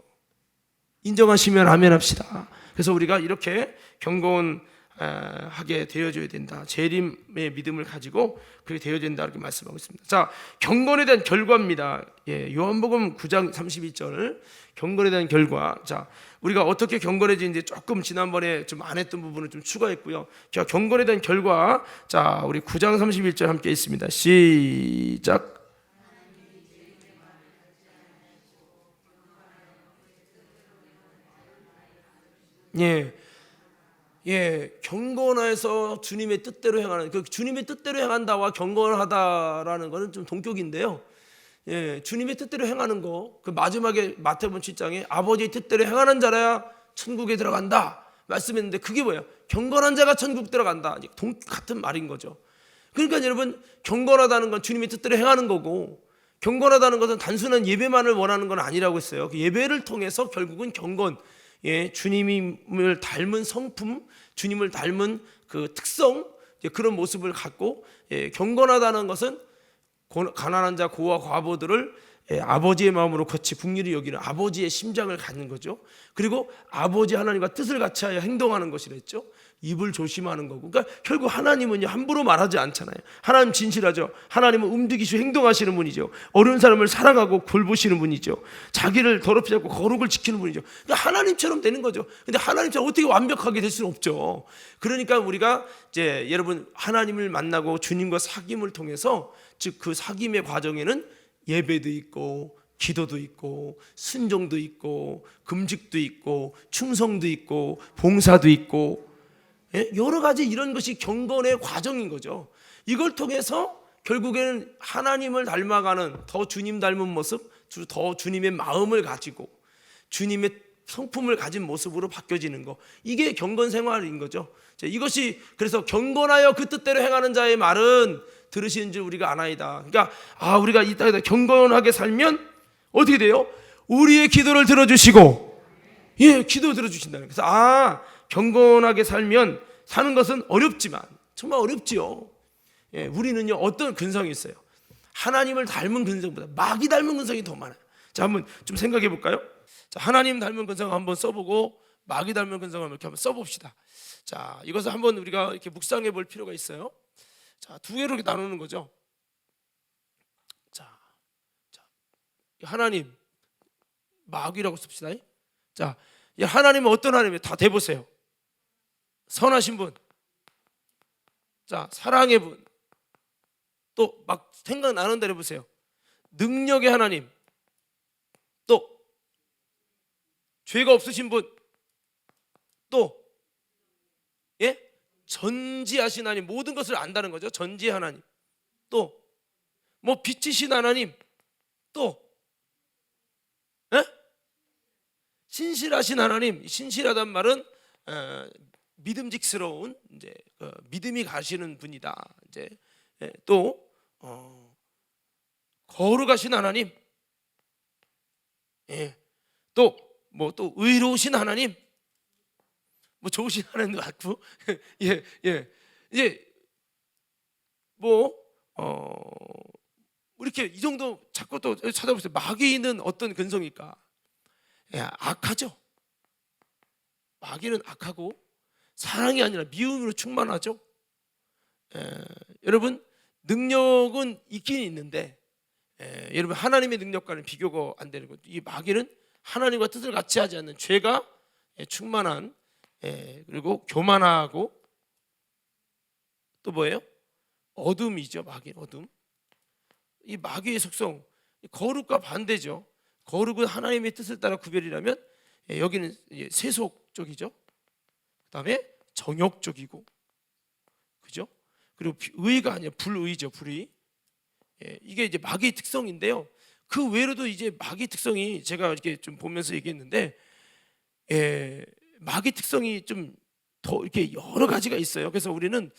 인정하시면 아멘 합시다. 그래서 우리가 이렇게 경건하게 되어줘야 된다. 재림의 믿음을 가지고 그렇게 되어야 된다, 이렇게 말씀하고 있습니다. 자, 경건에 대한 결과입니다. 요한복음 9장 32절, 경건에 대한 결과. 자, 우리가 어떻게 경건해지는지 조금 지난번에 좀 안 했던 부분을 좀 추가했고요. 자, 경건에 대한 결과. 자, 우리 9장 31절 함께 있습니다. 시작. 경건해서 주님의 뜻대로 행하는, 그 주님의 뜻대로 행한다와 경건하다라는 것은 좀 동격인데요. 주님의 뜻대로 행하는 거, 그 마지막에 마태복음 7장에 아버지의 뜻대로 행하는 자라야 천국에 들어간다 말씀했는데, 그게 뭐예요? 경건한 자가 천국 들어간다. 같은 말인 거죠. 그러니까 여러분, 경건하다는 건 주님의 뜻대로 행하는 거고, 경건하다는 것은 단순한 예배만을 원하는 건 아니라고 했어요. 그 예배를 통해서 결국은 경건, 주님을 닮은 성품, 주님을 닮은 그 특성, 이제 그런 모습을 갖고, 경건하다는 것은 가난한 자, 고와 과부들을 아버지의 마음으로 같이 긍휼히 여기는 아버지의 심장을 갖는 거죠. 그리고 아버지 하나님과 뜻을 같이하여 행동하는 것이랬죠. 입을 조심하는 거고. 그러니까 결국 하나님은요, 함부로 말하지 않잖아요. 하나님 진실하죠. 하나님은 움직이시고 행동하시는 분이죠. 어려운 사람을 사랑하고 돌보시는 분이죠. 자기를 더럽히지 않고 거룩을 지키는 분이죠. 그러니까 하나님처럼 되는 거죠. 근데 하나님처럼 어떻게 완벽하게 될 수는 없죠. 그러니까 우리가 이제 여러분 하나님을 만나고 주님과 사귐을 통해서, 즉 그 사귐의 과정에는 예배도 있고 기도도 있고 순종도 있고 금식도 있고 충성도 있고 봉사도 있고, 여러 가지 이런 것이 경건의 과정인 거죠. 이걸 통해서 결국에는 하나님을 닮아가는, 더 주님 닮은 모습, 더 주님의 마음을 가지고 주님의 성품을 가진 모습으로 바뀌어지는 거, 이게 경건 생활인 거죠. 이것이 그래서 경건하여 그 뜻대로 행하는 자의 말은 들으시는 줄 우리가 아나이다. 그러니까 우리가 이 땅에서 경건하게 살면 어떻게 돼요? 우리의 기도를 들어주시고, 기도 들어주신다는. 그래서 경건하게 사는 것은 어렵지만, 정말 어렵지요. 우리는요, 어떤 근성이 있어요? 하나님을 닮은 근성보다 마귀 닮은 근성이 더 많아요. 자, 한번 좀 생각해 볼까요? 자, 하나님 닮은 근성 한번 써보고 마귀 닮은 근성을 이렇게 한번 써봅시다. 자, 이것을 한번 우리가 이렇게 묵상해 볼 필요가 있어요. 자, 두 개로 이렇게 나누는 거죠. 자, 하나님, 마귀라고 씁시다. 자, 하나님은 어떤 하나님이에요? 다 대보세요. 선하신 분, 자, 사랑의 분, 또 막 생각나는 대로 해보세요. 능력의 하나님, 또 죄가 없으신 분, 또 전지하신 하나님, 모든 것을 안다는 거죠. 전지 하나님, 또 뭐 빛이신 하나님, 또 신실하신 하나님. 신실하단 말은 믿음직스러운, 이제 믿음이 가시는 분이다. 이제 또 거룩하신 하나님, 또 뭐 또 의로우신 하나님, 뭐 좋으신 하나님도 같고, 이제 뭐 이렇게 이 정도 자꾸 또 찾아보세요. 마귀는 어떤 근성일까? 악하죠. 마귀는 악하고 사랑이 아니라 미움으로 충만하죠. 여러분, 능력은 있긴 있는데, 여러분 하나님의 능력과는 비교가 안 되는 거죠. 이 마귀는 하나님과 뜻을 같이 하지 않는 죄가 충만한, 그리고 교만하고, 또 뭐예요? 어둠이죠. 마귀는 어둠. 이 마귀의 속성, 거룩과 반대죠. 거룩은 하나님의 뜻을 따라 구별이라면, 여기는 세속 쪽이죠. 그다음에 정욕적이고, 그죠? 그리고 의가 아니라 불의죠. 불의. 이게 이제 마귀의 특성인데요. 그 외로도 이제 마귀 특성이, 제가 이렇게 좀 보면서 얘기했는데, 마귀 특성이 좀 더 이렇게 여러 가지가 있어요. 그래서 우리는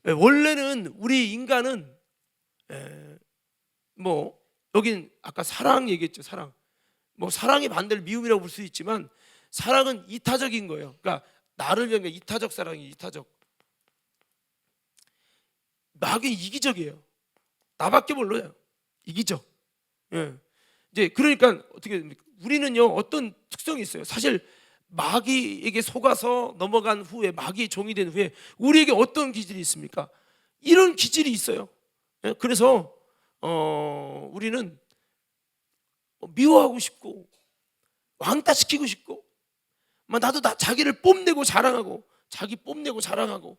원래는 우리 인간은 뭐 여긴 아까 사랑 얘기했죠. 사랑. 뭐 사랑의 반대를 미움이라고 볼 수 있지만, 사랑은 이타적인 거예요. 그러니까 나를 위한 이타적 사랑이 이타적. 마귀는 이기적이에요. 나밖에 몰라요. 이기적. 이제 그러니까 어떻게, 우리는요 어떤 특성이 있어요. 사실 마귀에게 속아서 넘어간 후에, 마귀의 종이 된 후에 우리에게 어떤 기질이 있습니까? 이런 기질이 있어요. 그래서 우리는 미워하고 싶고 왕따시키고 싶고, 나도 자기를 뽐내고 자랑하고, 자기 뽐내고 자랑하고,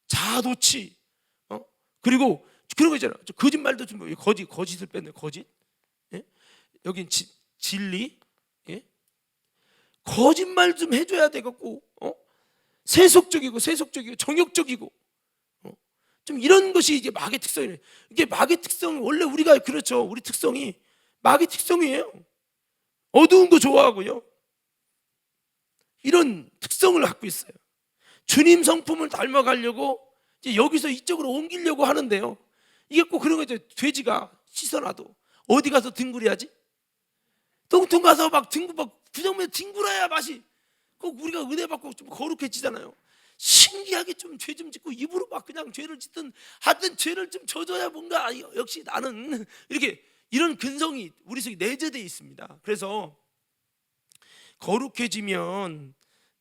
자아도취, 그리고 그런 거 있잖아요. 거짓말도 좀, 거짓을 뺐네. 거짓. 여긴 진리. 거짓말 좀 해줘야 되겠고, 세속적이고 정욕적이고, 좀 이런 것이 이제 마귀의 특성이에요. 이게 마귀의 특성, 원래 우리가 그렇죠. 우리 특성이 마귀 특성이에요. 어두운 거 좋아하고요. 이런 특성을 갖고 있어요. 주님 성품을 닮아가려고 이제 여기서 이쪽으로 옮기려고 하는데요. 이게 꼭 그런 거죠. 돼지가 씻어놔도 어디 가서 뒹굴해야지? 똥통 가서 막 부정면 뒹굴어야 맛이, 꼭 우리가 은혜 받고 좀 거룩해지잖아요. 신기하게 좀 죄 좀 짓고 입으로 막 그냥 죄를 짓든 하여튼 죄를 좀 져줘야 뭔가 역시 나는 이렇게 이런 근성이 우리 속에 내재되어 있습니다. 그래서 거룩해지면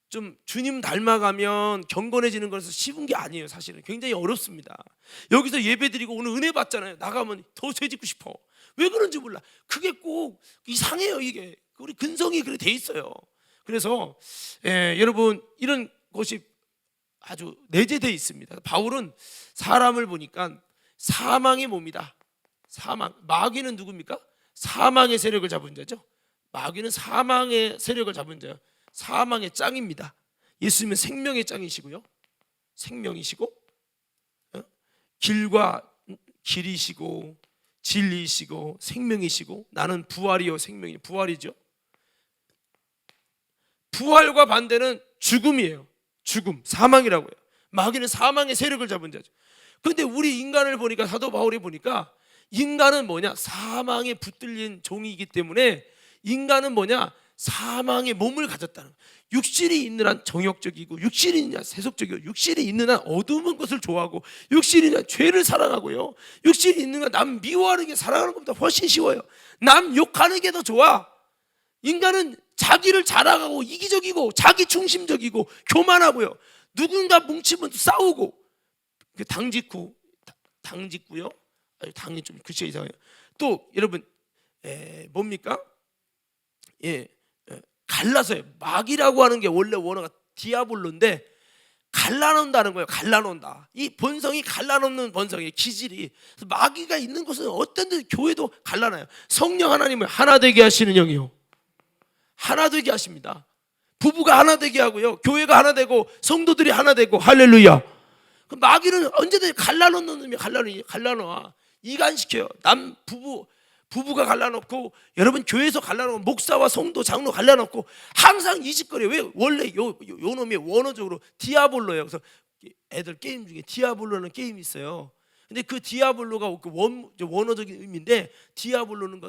좀 주님 닮아가면 경건해지는 것은 쉬운 게 아니에요. 사실은 굉장히 어렵습니다. 여기서 예배드리고 오늘 은혜 받잖아요. 나가면 더 죄 짓고 싶어. 왜 그런지 몰라. 그게 꼭 이상해요. 이게 우리 근성이 그래 돼 있어요. 그래서 여러분 이런 것이 아주 내재되어 있습니다. 바울은 사람을 보니까 사망의 몸이다. 사망. 마귀는 누굽니까? 사망의 세력을 잡은 자죠. 마귀는 사망의 세력을 잡은 자예요. 사망의 짱입니다. 예수님은 생명의 짱이시고요. 생명이시고 길과 길이시고 진리이시고 생명이시고 나는 부활이요 생명이 부활이죠. 부활과 반대는 죽음이에요. 죽음, 사망이라고 해요. 마귀는 사망의 세력을 잡은 자죠. 그런데 우리 인간을 보니까 사도 바울이 보니까 인간은 뭐냐? 사망에 붙들린 종이기 때문에 인간은 뭐냐? 사망의 몸을 가졌다는 거예요. 육신이 있는 한 정욕적이고 육신이 있는 한 세속적이고 육신이 있는 한 어두운 것을 좋아하고 육신이 있는 한 죄를 사랑하고요. 육신이 있는 한 남 미워하는 게 사랑하는 것보다 훨씬 쉬워요. 남 욕하는 게 더 좋아. 인간은 자기를 자랑하고 이기적이고 자기 중심적이고 교만하고요. 누군가 뭉치면 싸우고 당짓고요. 당이 좀 글씨 이상해요. 또 여러분 뭡니까? 갈라서요. 마귀라고 하는 게 원래 원어가 디아볼로인데 갈라놓는다는 거예요. 갈라놓는다. 이 본성이 갈라놓는 본성이에요. 기질이. 그래서 마귀가 있는 곳은 어떤 데 교회도 갈라놔요. 성령 하나님을 하나 되게 하시는 영이요. 하나 되게 하십니다. 부부가 하나 되게 하고요. 교회가 하나 되고 성도들이 하나 되고 할렐루야. 그 마귀는 언제든지 갈라놓는 놈이 갈라놓아. 이간시켜요. 남 부부가 갈라놓고 여러분 교회에서 갈라놓고 목사와 성도 장로 갈라놓고 항상 이 짓거리예요. 왜? 원래 요 놈이 원어적으로 디아볼로예요. 그래서 애들 게임 중에 디아볼로는 게임이 있어요. 근데 그 디아볼로가 그 원어적인 의미인데 디아볼로라는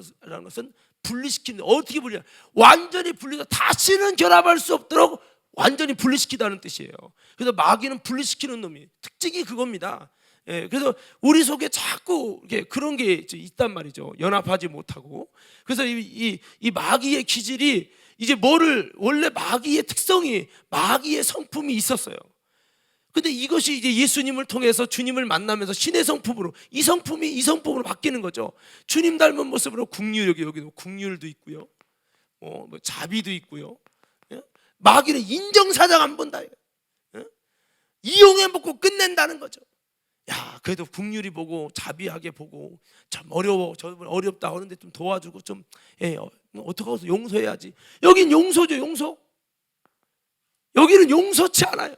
것은 분리시키는, 어떻게 분리해? 완전히 분리해서 다시는 결합할 수 없도록 완전히 분리시키다는 뜻이에요. 그래서 마귀는 분리시키는 놈이 특징이 그겁니다. 그래서 우리 속에 자꾸 그런 게 있단 말이죠. 연합하지 못하고. 그래서 이 마귀의 기질이 이제 원래 마귀의 특성이 마귀의 성품이 있었어요. 근데 이것이 이제 예수님을 통해서 주님을 만나면서 신의 성품으로 이 성품으로 바뀌는 거죠. 주님 닮은 모습으로 여기도 국률도 있고요. 뭐 자비도 있고요. 마귀는 인정사정 안 본다. 이용해 먹고 끝낸다는 거죠. 야, 그래도 국률이 보고 자비하게 보고 참 어렵다 하는데 좀 도와주고 좀 어떻게 해서 용서해야지. 여긴 용서죠, 용서. 여기는 용서치 않아요.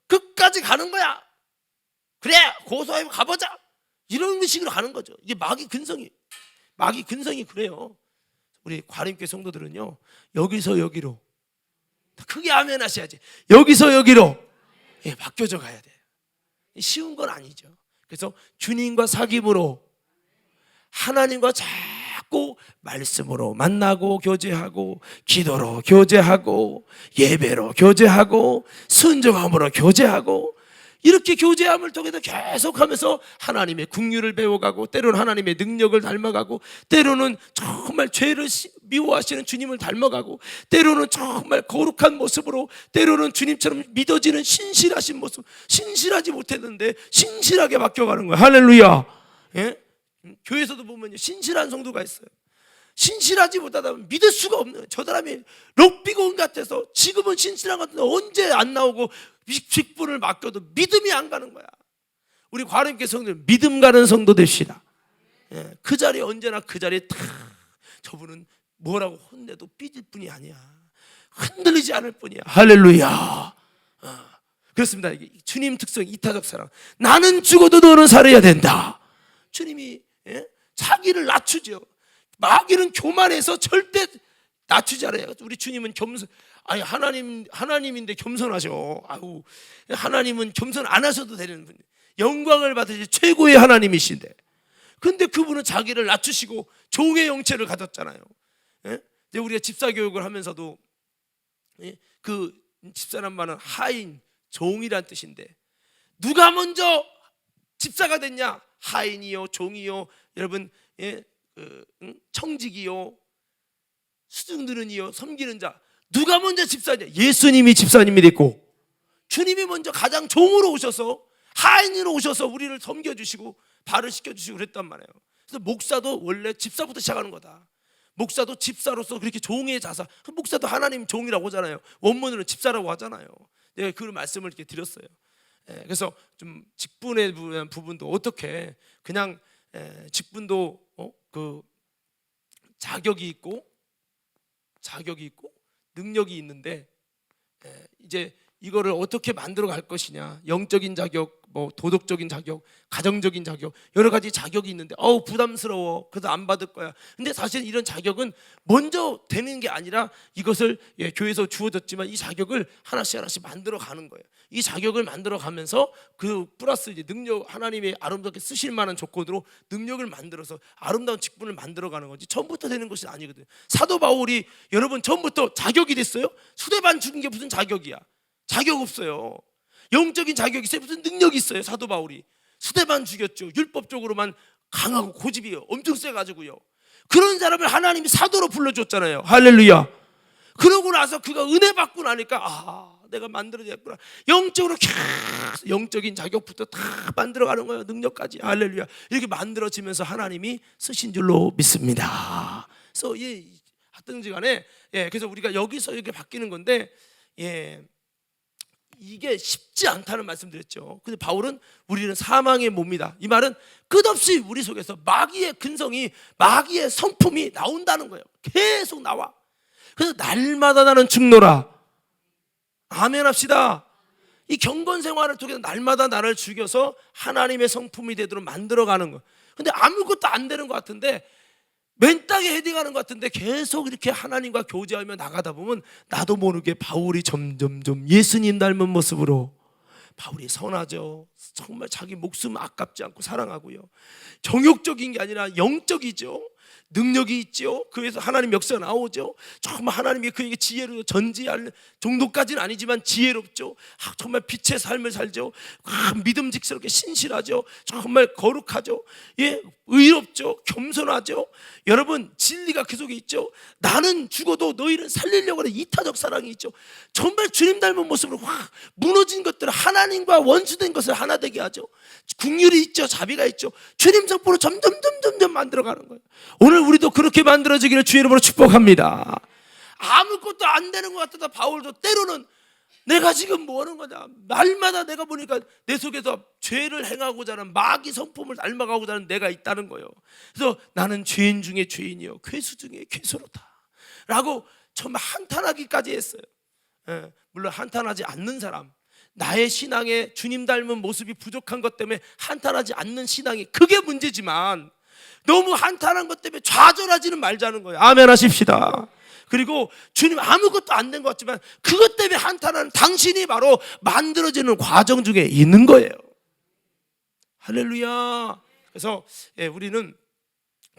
끝까지 가는 거야. 그래, 고소하면 가보자. 이런 식으로 가는 거죠. 이게 마귀 근성이 그래요. 우리 과림교회 성도들은요, 여기서 여기로 크게 아멘 하셔야지. 여기서 여기로 바뀌어져 가야 돼요. 쉬운 건 아니죠. 그래서 주님과 사귐으로 하나님과 자꾸 말씀으로 만나고 교제하고 기도로 교제하고 예배로 교제하고 순종함으로 교제하고 이렇게 교제함을 통해서 계속하면서 하나님의 긍휼을 배워가고 때로는 하나님의 능력을 닮아가고 때로는 정말 죄를 미워하시는 주님을 닮아가고 때로는 정말 거룩한 모습으로 때로는 주님처럼 믿어지는 신실하신 모습, 신실하지 못했는데 신실하게 바뀌어가는 거예요. 할렐루야. 교회에서도 보면 신실한 성도가 있어요. 신실하지 못하다 보면 믿을 수가 없는 거예요. 저 사람이 럭비공 같아서 지금은 신실한 것 같은데 언제 안 나오고 직분을 맡겨도 믿음이 안 가는 거야. 우리 과림교회 성도들 믿음 가는 성도 됩시다. 그 자리에 언제나 그 자리에 탁 저분은 뭐라고 혼내도 삐질 뿐이 아니야. 흔들리지 않을 뿐이야. 할렐루야. 그렇습니다. 이게 주님 특성 이타적 사랑. 나는 죽어도 너는 살아야 된다. 주님이 자기를 낮추죠. 마귀는 교만해서 절대 낮추지 않아요. 우리 주님은 하나님인데 겸손하셔. 하나님은 겸손 안 하셔도 되는 분, 영광을 받으실 최고의 하나님이신데, 근데 그분은 자기를 낮추시고 종의 형체를 가졌잖아요. 이제 우리가 집사 교육을 하면서도 그 집사란 말은 하인, 종이란 뜻인데 누가 먼저 집사가 됐냐? 하인이요, 종이요, 여러분, 청직이요, 수중들은이요, 섬기는 자. 누가 먼저 집사냐? 예수님이 집사님이 됐고 주님이 먼저 가장 종으로 오셔서 하인으로 오셔서 우리를 섬겨주시고 발을 씻겨주시고 그랬단 말이에요. 그래서 목사도 원래 집사부터 시작하는 거다. 목사도 집사로서 그렇게 종의 자사, 목사도 하나님 종이라고 하잖아요. 원문으로는 집사라고 하잖아요. 내가 그 말씀을 이렇게 드렸어요. 그래서 좀 직분에 대한 부분도 어떻게 그냥 직분도 그 자격이 있고 능력이 있는데 이제 이거를 어떻게 만들어 갈 것이냐, 영적인 자격, 뭐 도덕적인 자격, 가정적인 자격, 여러 가지 자격이 있는데 부담스러워, 그래서 안 받을 거야. 근데 사실 이런 자격은 먼저 되는 게 아니라 이것을 교회에서 주어졌지만 이 자격을 하나씩 만들어 가는 거예요. 이 자격을 만들어 가면서 그 플러스 이제 능력, 하나님의 아름답게 쓰실 만한 조건으로 능력을 만들어서 아름다운 직분을 만들어 가는 거지 처음부터 되는 것이 아니거든요. 사도 바울이 여러분 처음부터 자격이 됐어요? 수레반 죽인 게 무슨 자격이야? 자격 없어요. 영적인 자격이 있어요. 무슨 능력이 있어요? 사도 바울이 수대만 죽였죠. 율법적으로만 강하고 고집이 엄청 세가지고요. 그런 사람을 하나님이 사도로 불러줬잖아요. 할렐루야. 그러고 나서 그가 은혜 받고 나니까 내가 만들어졌구나. 영적으로 영적인 자격부터 다 만들어가는 거예요. 능력까지. 할렐루야. 이렇게 만들어지면서 하나님이 쓰신 줄로 믿습니다. 그래서 하든지 간에 그래서 우리가 여기서 이렇게 바뀌는 건데 이게 쉽지 않다는 말씀드렸죠. 근데 바울은 우리는 사망의 몸이다. 이 말은 끝없이 우리 속에서 마귀의 근성이, 마귀의 성품이 나온다는 거예요. 계속 나와. 그래서 날마다 나는 죽노라. 아멘 합시다. 이 경건 생활을 통해서 날마다 나를 죽여서 하나님의 성품이 되도록 만들어가는 거예요. 근데 아무것도 안 되는 것 같은데, 맨 땅에 헤딩하는 것 같은데 계속 이렇게 하나님과 교제하며 나가다 보면 나도 모르게 바울이 점점점 예수님 닮은 모습으로, 바울이 선하죠. 정말 자기 목숨 아깝지 않고 사랑하고요. 정욕적인 게 아니라 영적이죠. 능력이 있죠. 그래서 하나님 역사가 나오죠. 정말 하나님이 그에게 지혜로 전지할 정도까지는 아니지만 지혜롭죠. 정말 빛의 삶을 살죠. 믿음직스럽게 신실하죠. 정말 거룩하죠. 의롭죠. 겸손하죠. 여러분, 진리가 그 속에 있죠. 나는 죽어도 너희를 살리려고 하는 이타적 사랑이 있죠. 정말 주님 닮은 모습으로 무너진 것들을, 하나님과 원수된 것을 하나 되게 하죠. 긍휼이 있죠. 자비가 있죠. 주님 성품으로 점점 만들어가는 거예요. 오늘 우리도 그렇게 만들어지기를 주의 이름으로 축복합니다. 아무것도 안 되는 것 같다 바울도 때로는 내가 지금 뭐 하는 거냐, 날마다 내가 보니까 내 속에서 죄를 행하고자 하는 마귀 성품을 닮아가고자 하는 내가 있다는 거예요. 그래서 나는 죄인 중에 죄인이요 괴수 중에 괴수로다 라고 정말 한탄하기까지 했어요. 물론 한탄하지 않는 사람, 나의 신앙에 주님 닮은 모습이 부족한 것 때문에 한탄하지 않는 신앙이 그게 문제지만, 너무 한탄한 것 때문에 좌절하지는 말자는 거예요. 아멘 하십시다. 그리고 주님 아무것도 안 된 것 같지만 그것 때문에 한탄하는 당신이 바로 만들어지는 과정 중에 있는 거예요. 할렐루야. 그래서 우리는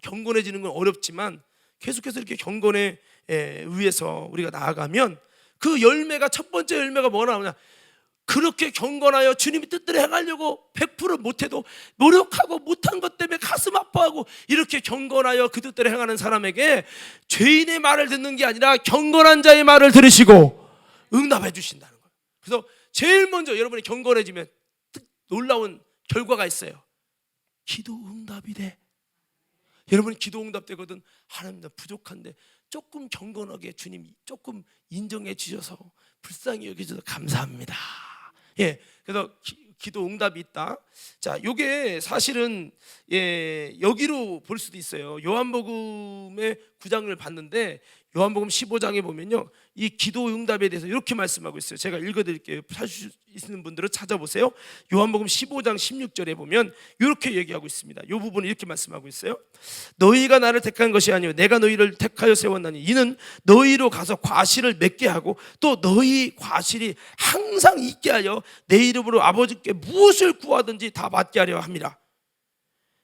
경건해지는 건 어렵지만 계속해서 이렇게 경건에 위해서 우리가 나아가면 그 열매가, 첫 번째 열매가 뭐가 나오냐, 그렇게 경건하여 주님의 뜻대로 행하려고 100% 못해도 노력하고 못한 것 때문에 가슴 아파하고 이렇게 경건하여 그 뜻대로 행하는 사람에게 죄인의 말을 듣는 게 아니라 경건한 자의 말을 들으시고 응답해 주신다는 거예요. 그래서 제일 먼저 여러분이 경건해지면 놀라운 결과가 있어요. 기도 응답이 돼. 여러분이 기도 응답 되거든. 하나님 나 부족한데 조금 경건하게 주님 조금 인정해 주셔서 불쌍히 여겨주셔서 감사합니다. 그래서 기도 응답이 있다. 자, 요게 사실은 여기로 볼 수도 있어요. 요한복음의 9장을 봤는데 요한복음 15장에 보면요, 이 기도 응답에 대해서 이렇게 말씀하고 있어요. 제가 읽어드릴게요. 찾을 수 있는 분들은 찾아보세요. 요한복음 15장 16절에 보면 이렇게 얘기하고 있습니다. 이 부분을 이렇게 말씀하고 있어요. 너희가 나를 택한 것이 아니요 내가 너희를 택하여 세웠나니 이는 너희로 가서 과실을 맺게 하고 또 너희 과실이 항상 있게 하여 내 이름으로 아버지께 무엇을 구하든지 다 받게 하려 합니다.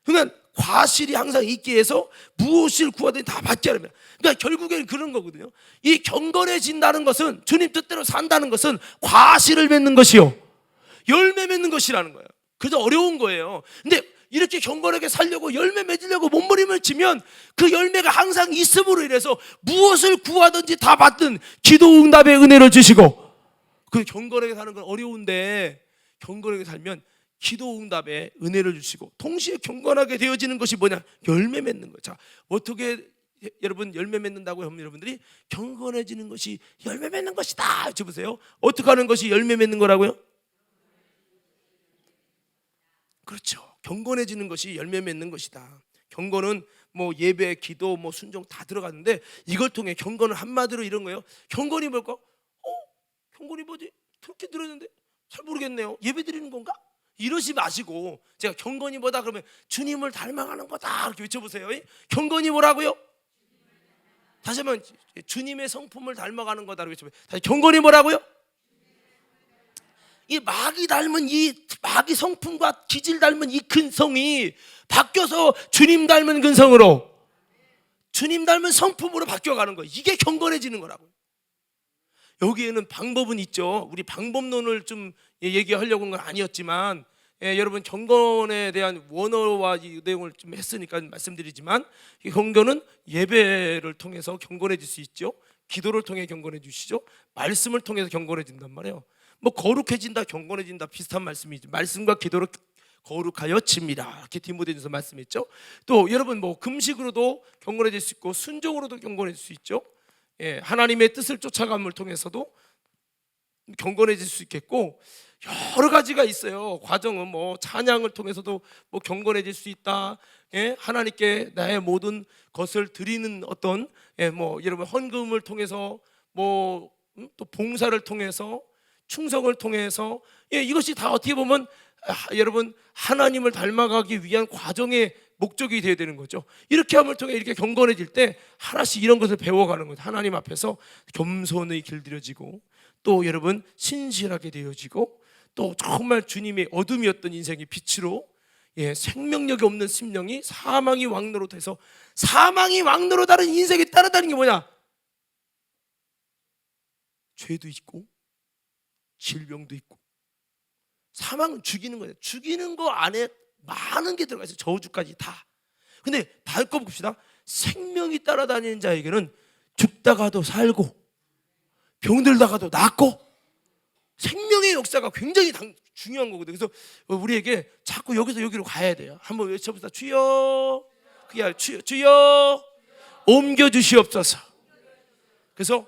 그러니까 과실이 항상 있게 해서 무엇을 구하든지 다 받게 하려면, 그러니까 결국에는 그런 거거든요. 이 경건해진다는 것은, 주님 뜻대로 산다는 것은 과실을 맺는 것이요 열매 맺는 것이라는 거예요. 그래서 어려운 거예요. 근데 이렇게 경건하게 살려고 열매 맺으려고 몸부림을 치면 그 열매가 항상 있음으로 인해서 무엇을 구하든지 다 받든 기도 응답의 은혜를 주시고, 그 경건하게 사는 건 어려운데 경건하게 살면 기도 응답의 은혜를 주시고, 동시에 경건하게 되어지는 것이 뭐냐? 열매 맺는 거예요. 자, 어떻게 여러분 열매 맺는다고 하면 여러분들이 경건해지는 것이 열매 맺는 것이다. 여쭤보세요. 어떻게 하는 것이 열매 맺는 거라고요? 그렇죠. 경건해지는 것이 열매 맺는 것이다. 경건은 뭐 예배, 기도, 뭐 순종 다 들어가는데, 이걸 통해 경건은 한마디로 이런 거예요. 경건이 뭘까? 경건이 뭐지? 그렇게 들었는데 잘 모르겠네요. 예배 드리는 건가? 이러지 마시고, 제가 경건이 뭐다 그러면 주님을 닮아가는 거다 이렇게 외쳐보세요. 경건이 뭐라고요? 다시 한번, 주님의 성품을 닮아가는 거다 이렇게 외쳐보세요. 다시, 경건이 뭐라고요? 이 마귀 닮은 이 마귀 성품과 기질 닮은 이 근성이 바뀌어서 주님 닮은 근성으로, 주님 닮은 성품으로 바뀌어가는 거예요. 이게 경건해지는 거라고요. 여기에는 방법은 있죠. 우리 방법론을 좀 얘기하려고 한 건 아니었지만, 여러분 경건에 대한 원어와 이 내용을 좀 했으니까 말씀드리지만, 이 경건은 예배를 통해서 경건해질 수 있죠. 기도를 통해 경건해지시죠. 말씀을 통해서 경건해진단 말이에요. 뭐 거룩해진다, 경건해진다 비슷한 말씀이죠. 말씀과 기도로 거룩하여 칩니다. 이렇게 디모데전서 말씀했죠. 또 여러분 뭐 금식으로도 경건해질 수 있고 순종으로도 경건해질 수 있죠. 하나님의 뜻을 쫓아감을 통해서도 경건해질 수 있겠고, 여러 가지가 있어요. 과정은 뭐 찬양을 통해서도 뭐 경건해질 수 있다. 하나님께 나의 모든 것을 드리는 어떤 뭐 여러분 헌금을 통해서, 뭐 또 봉사를 통해서, 충성을 통해서, 이것이 다 어떻게 보면 여러분 하나님을 닮아가기 위한 과정의 목적이 되어야 되는 거죠. 이렇게 함을 통해 이렇게 경건해질 때 하나씩 이런 것을 배워가는 거죠. 하나님 앞에서 겸손히 길들여지고, 또 여러분 신실하게 되어지고, 또 정말 주님의 어둠이었던 인생이 빛으로, 생명력이 없는 심령이 사망이 왕노로 돼서, 사망이 왕노로 다른 인생이 따라다니는 게 뭐냐? 죄도 있고 질병도 있고. 사망은 죽이는 거예요. 죽이는 거 안에 많은 게 들어가 있어요. 저주까지 다. 근데 다음 거 봅시다. 생명이 따라다니는 자에게는 죽다가도 살고 병들다가도 낫고, 생명의 역사가 굉장히 중요한 거거든요. 그래서 우리에게 자꾸 여기서 여기로 가야 돼요. 한번 외쳐봅시다. 주여, 그게 주여 옮겨 주시옵소서. 그래서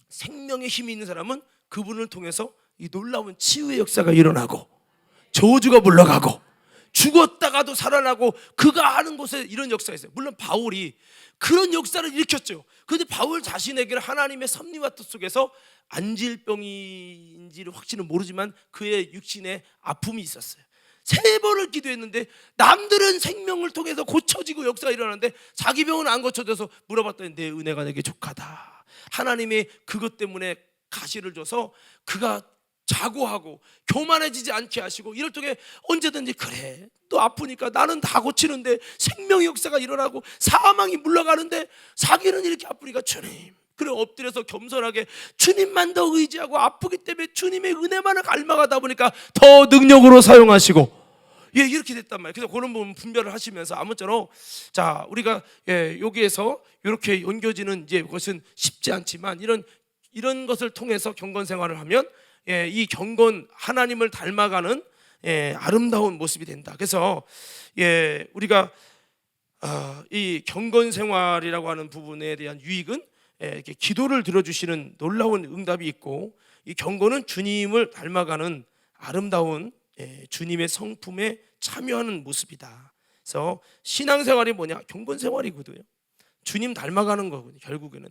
생명의 힘이 있는 사람은 그분을 통해서 이 놀라운 치유의 역사가 일어나고, 저주가 물러가고, 죽었다가도 살아나고, 그가 하는 곳에 이런 역사가 있어요. 물론 바울이 그런 역사를 일으켰죠. 그런데 바울 자신에게는 하나님의 섭리와 뜻 속에서 안질병인지를 확실히 모르지만 그의 육신에 아픔이 있었어요. 3번을 기도했는데 남들은 생명을 통해서 고쳐지고 역사가 일어나는데 자기 병은 안 고쳐져서 물어봤더니 내 은혜가 내게 족하다. 하나님이 그것 때문에 가시를 줘서 그가 자고하고 교만해지지 않게 하시고, 이럴 적에 언제든지 그래 또 아프니까 나는 다 고치는데 생명의 역사가 일어나고 사망이 물러가는데 자기는 이렇게 아프니까 주님, 그래 엎드려서 겸손하게 주님만 더 의지하고, 아프기 때문에 주님의 은혜만을 갈망하다 보니까 더 능력으로 사용하시고, 이렇게 됐단 말이에요. 그래서 그런 부분 분별을 하시면서 아무쪼록, 자 우리가 여기에서 이렇게 옮겨지는 것은 쉽지 않지만, 이런 것을 통해서 경건 생활을 하면 이 경건, 하나님을 닮아가는 아름다운 모습이 된다. 그래서 우리가 이 경건 생활이라고 하는 부분에 대한 유익은 이렇게 기도를 들어주시는 놀라운 응답이 있고, 이 경건은 주님을 닮아가는 아름다운 주님의 성품에 참여하는 모습이다. 그래서 신앙생활이 뭐냐? 경건 생활이거든요. 주님 닮아가는 거거든요. 결국에는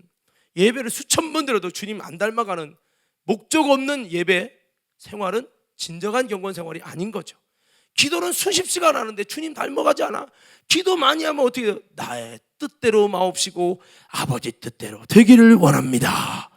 예배를 수천 번 드려도 주님 안 닮아가는 목적 없는 예배 생활은 진정한 경건 생활이 아닌 거죠. 기도는 수십 시간 하는데 주님 닮아가지 않아. 기도 많이 하면 어떻게 돼요? 나의 뜻대로 마옵시고 아버지 뜻대로 되기를 원합니다.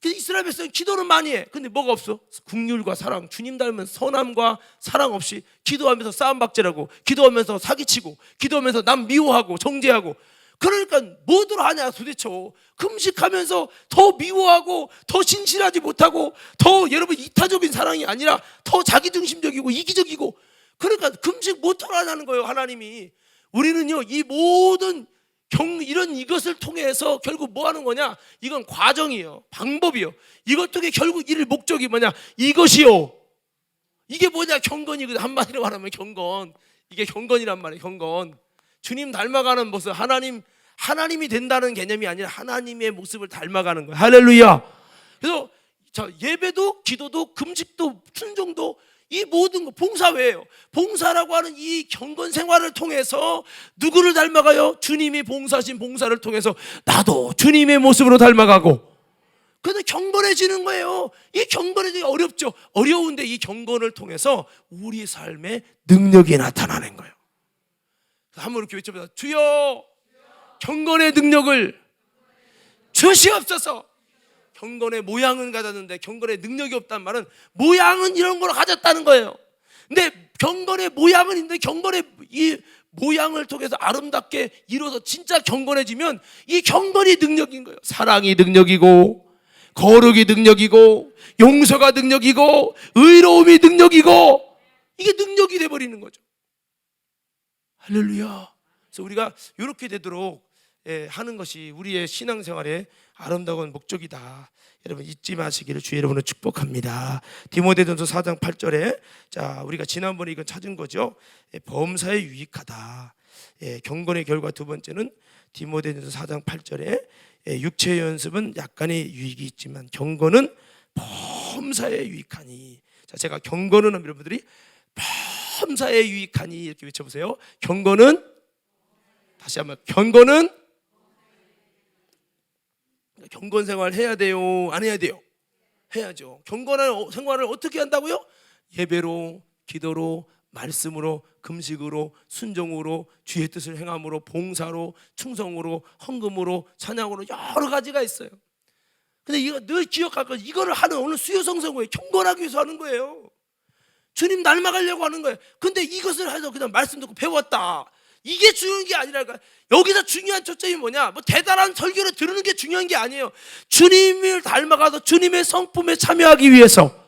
이스라엘 백성은 기도는 많이 해. 근데 뭐가 없어? 긍휼과 사랑, 주님 닮은 선함과 사랑 없이 기도하면서 싸움박질하고, 기도하면서 사기치고, 기도하면서 남 미워하고 정죄하고, 그러니까 뭐들 하냐 도대체. 금식하면서 더 미워하고 더 진실하지 못하고 더 여러분 이타적인 사랑이 아니라 더 자기중심적이고 이기적이고, 그러니까 금식 못 하라는 거예요 하나님이. 우리는요 이 모든 이런 이것을 통해서 결국 뭐 하는 거냐, 이건 과정이에요, 방법이요. 이것 통해 결국 이를 목적이 뭐냐, 이것이요. 이게 뭐냐, 경건이거든. 한마디로 말하면 경건. 이게 경건이란 말이에요. 경건. 주님 닮아가는 모습, 하나님이 된다는 개념이 아니라 하나님의 모습을 닮아가는 거예요. 할렐루야. 그래서 예배도 기도도 금식도 순종도 이 모든 거 봉사회예요. 봉사라고 하는 이 경건 생활을 통해서 누구를 닮아가요? 주님이 봉사하신 봉사를 통해서 나도 주님의 모습으로 닮아가고, 그래서 경건해지는 거예요. 이 경건해지기 어렵죠. 어려운데 이 경건을 통해서 우리 삶의 능력이 나타나는 거예요. 한번 이렇게 외쳐보자. 주여 경건의 능력을 주시옵소서. 경건의 모양은 가졌는데 경건의 능력이 없단 말은 모양은 이런 걸 가졌다는 거예요. 근데 경건의 모양은 있는데 경건의 이 모양을 통해서 아름답게 이루어서 진짜 경건해지면 이 경건이 능력인 거예요. 사랑이 능력이고, 거룩이 능력이고, 용서가 능력이고, 의로움이 능력이고, 이게 능력이 돼버리는 거죠. 할렐루야. 그래서 우리가 이렇게 되도록 하는 것이 우리의 신앙생활의 아름다운 목적이다. 여러분 잊지 마시기를 주의 여러분을 축복합니다. 디모데전서 4장 8절에 자 우리가 지난번에 이건 찾은 거죠. 범사에 유익하다. 경건의 결과 두 번째는 디모데전서 4장 8절에 육체의 연습은 약간의 유익이 있지만 경건은 범사에 유익하니. 자 제가 경건은 여러분들이 범사에 유익하니 이렇게 외쳐보세요. 경건은, 다시 한번, 경건은 경건 생활 해야 돼요? 안 해야 돼요? 해야죠. 경건한 생활을 어떻게 한다고요? 예배로, 기도로, 말씀으로, 금식으로, 순종으로, 주의 뜻을 행함으로, 봉사로, 충성으로, 헌금으로, 찬양으로 여러 가지가 있어요. 근데 이거 늘 기억할 거, 이거를 하는 오늘 수요성성회 경건하기 위해서 하는 거예요. 주님 닮아가려고 하는 거예요. 근데 이것을 해서 그냥 말씀 듣고 배웠다, 이게 중요한 게 아니랄까. 여기서 중요한 초점이 뭐냐, 뭐 대단한 설교를 들으는 게 중요한 게 아니에요. 주님을 닮아가서 주님의 성품에 참여하기 위해서.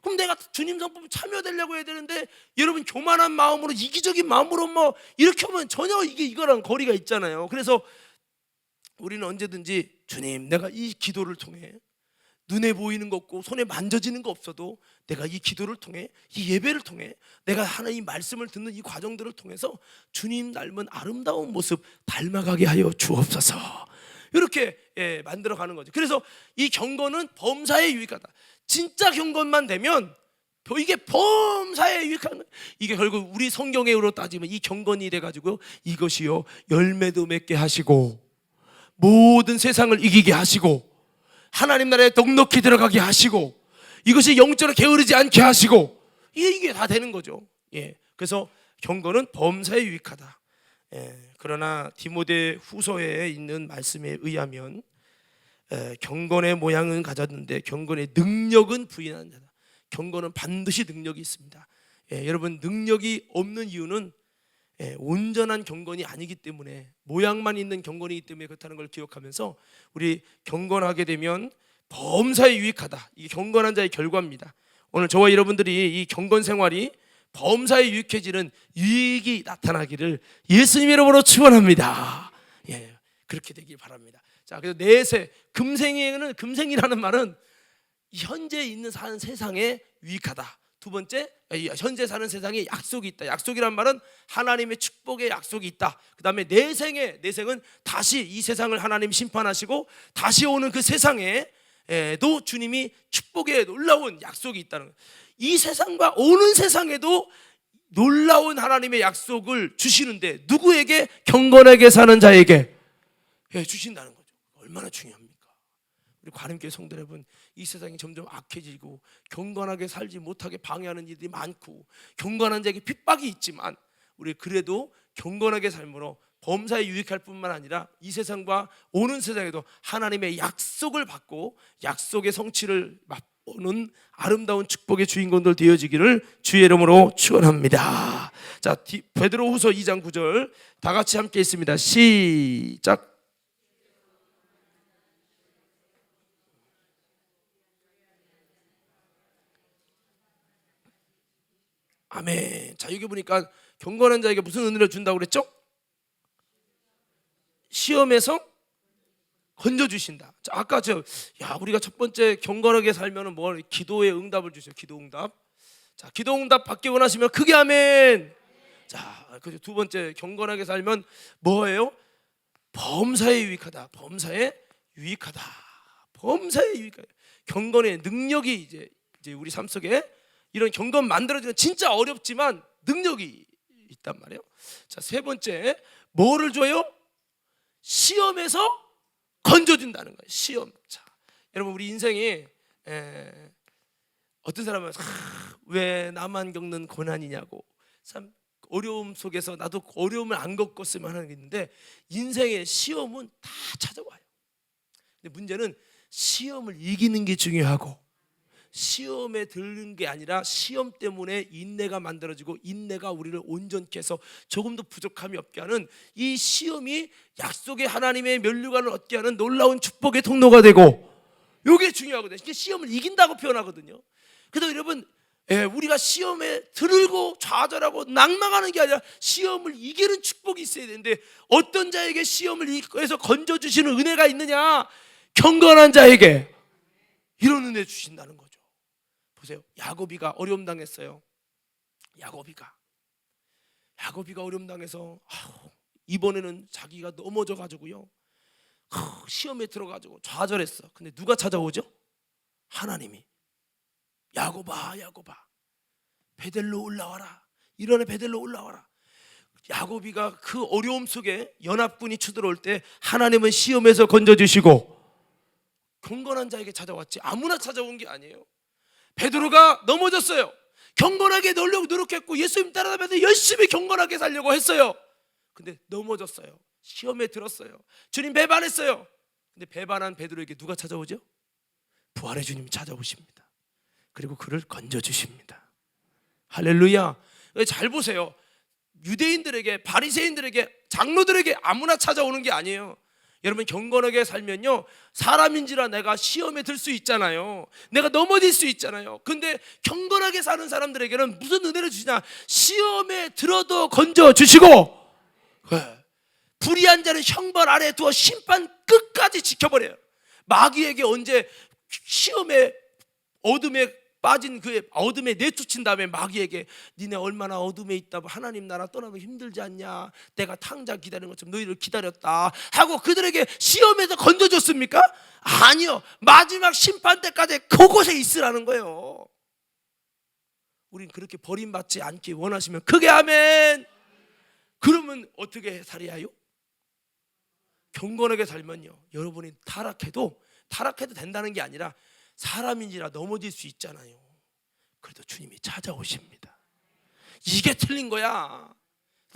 그럼 내가 주님 성품에 참여되려고 해야 되는데 여러분 교만한 마음으로, 이기적인 마음으로 뭐 이렇게 하면 전혀 이거랑 거리가 있잖아요. 그래서 우리는 언제든지 주님, 내가 이 기도를 통해 눈에 보이는 거 없고 손에 만져지는 거 없어도 내가 이 기도를 통해, 이 예배를 통해, 내가 하나님 말씀을 듣는 이 과정들을 통해서 주님 닮은 아름다운 모습 닮아가게 하여 주옵소서. 이렇게 만들어가는 거죠. 그래서 이 경건은 범사에 유익하다. 진짜 경건만 되면 이게 범사에 유익한 거예요. 이게 결국 우리 성경으로 따지면 이 경건이 돼가지고 이것이요 열매도 맺게 하시고 모든 세상을 이기게 하시고 하나님 나라에 넉넉히 들어가게 하시고 이것이 영적으로 게으르지 않게 하시고 이게 다 되는 거죠. 그래서 경건은 범사에 유익하다. 그러나 디모데 후서에 있는 말씀에 의하면 경건의 모양은 가졌는데 경건의 능력은 부인한 자다. 경건은 반드시 능력이 있습니다. 여러분 능력이 없는 이유는 온전한 경건이 아니기 때문에, 모양만 있는 경건이기 때문에 그렇다는 걸 기억하면서 우리 경건하게 되면 범사에 유익하다. 이게 경건한 자의 결과입니다. 오늘 저와 여러분들이 이 경건 생활이 범사에 유익해지는 유익이 나타나기를 예수님의 이름으로 축원합니다. 그렇게 되길 바랍니다. 자, 그래서 내세 금생에는, 금생이라는 말은 현재 있는 사는 세상에 유익하다. 두 번째, 현재 사는 세상에 약속이 있다. 약속이란 말은 하나님의 축복의 약속이 있다. 그 다음에 내생은 다시 이 세상을 하나님 심판하시고 다시 오는 그 세상에도 주님이 축복의 놀라운 약속이 있다는 거예요. 이 세상과 오는 세상에도 놀라운 하나님의 약속을 주시는데 누구에게? 경건하게 사는 자에게 주신다는 거죠. 얼마나 중요합니까? 우리 관음교회 성도 여러분, 이 세상이 점점 악해지고 경건하게 살지 못하게 방해하는 일들이 많고 경건한 자에게 핍박이 있지만 우리 그래도 경건하게 삶으로 범사에 유익할 뿐만 아니라 이 세상과 오는 세상에도 하나님의 약속을 받고 약속의 성취를 오는 아름다운 축복의 주인공들 되어지기를 주의 이름으로 축원합니다. 자, 베드로후서 2장 9절 다 같이 함께 있습니다. 시작. 아멘. 자, 여기 보니까 경건한 자에게 무슨 은혜를 준다고 그랬죠? 시험에서 건져주신다. 자, 아까 우리가 첫 번째 경건하게 살면은 뭐 기도의 응답을 주세요. 기도 응답. 자, 기도 응답 받기 원하시면 크게 아멘. 자, 그 두 번째 경건하게 살면 뭐예요? 범사에 유익하다. 범사에 유익하다. 범사에 유익하다. 경건의 능력이 이제 우리 삶 속에 이런 경건 만들어지는 진짜 어렵지만 능력이 있단 말이에요. 자, 세 번째 뭐를 줘요? 시험에서 건져준다는 거예요. 시험. 자, 여러분 우리 인생이 어떤 사람은 왜 나만 겪는 고난이냐고 참 어려움 속에서 나도 어려움을 안 겪었으면 하는 게 있는데 인생의 시험은 다 찾아와요. 근데 문제는 시험을 이기는 게 중요하고 시험에 들는 게 아니라 시험 때문에 인내가 만들어지고 인내가 우리를 온전케 해서 조금도 부족함이 없게 하는 이 시험이 약속의 하나님의 면류관을 얻게 하는 놀라운 축복의 통로가 되고 이게 중요하거든요. 이게 시험을 이긴다고 표현하거든요. 그래서 여러분 우리가 시험에 들고 좌절하고 낭망하는 게 아니라 시험을 이기는 축복이 있어야 되는데 어떤 자에게 시험을 해서 건져주시는 은혜가 있느냐? 경건한 자에게 이런 은혜 주신다는 거죠. 보세요. 야고비가 어려움 당했어요. 야고비가 어려움 당해서 이번에는 자기가 넘어져 가지고요. 시험에 들어가지고 좌절했어. 근데 누가 찾아오죠? 하나님이 야고바 베델로 올라와라. 일어나 베델로 올라와라. 야고비가 그 어려움 속에 연합군이 쳐들어올 때 하나님은 시험에서 건져주시고 경건한 자에게 찾아왔지 아무나 찾아온 게 아니에요. 베드로가 넘어졌어요. 경건하게 노력했고 예수님 따라다니면서 열심히 경건하게 살려고 했어요. 근데 넘어졌어요. 시험에 들었어요. 주님 배반했어요. 근데 배반한 베드로에게 누가 찾아오죠? 부활의 주님이 찾아오십니다. 그리고 그를 건져주십니다. 할렐루야. 잘 보세요. 유대인들에게 바리새인들에게 장로들에게 아무나 찾아오는 게 아니에요. 여러분 경건하게 살면요 사람인지라 내가 시험에 들 수 있잖아요. 내가 넘어질 수 있잖아요. 근데 경건하게 사는 사람들에게는 무슨 은혜를 주시냐? 시험에 들어도 건져주시고 불의한 자는 형벌 아래 두어 심판 끝까지 지켜버려요. 마귀에게 언제 시험에 어둠에 빠진 그 어둠에 내쫓은 다음에 마귀에게 니네 얼마나 어둠에 있다고 하나님 나라 떠나면 힘들지 않냐? 내가 탕자 기다리는 것처럼 너희를 기다렸다 하고 그들에게 시험에서 건져줬습니까? 아니요. 마지막 심판 때까지 그곳에 있으라는 거예요. 우린 그렇게 버림받지 않기 원하시면 크게 아멘. 그러면 어떻게 살아야요? 경건하게 살면요 여러분이 타락해도 된다는 게 아니라 사람인지라 넘어질 수 있잖아요. 그래도 주님이 찾아오십니다. 이게 틀린 거야.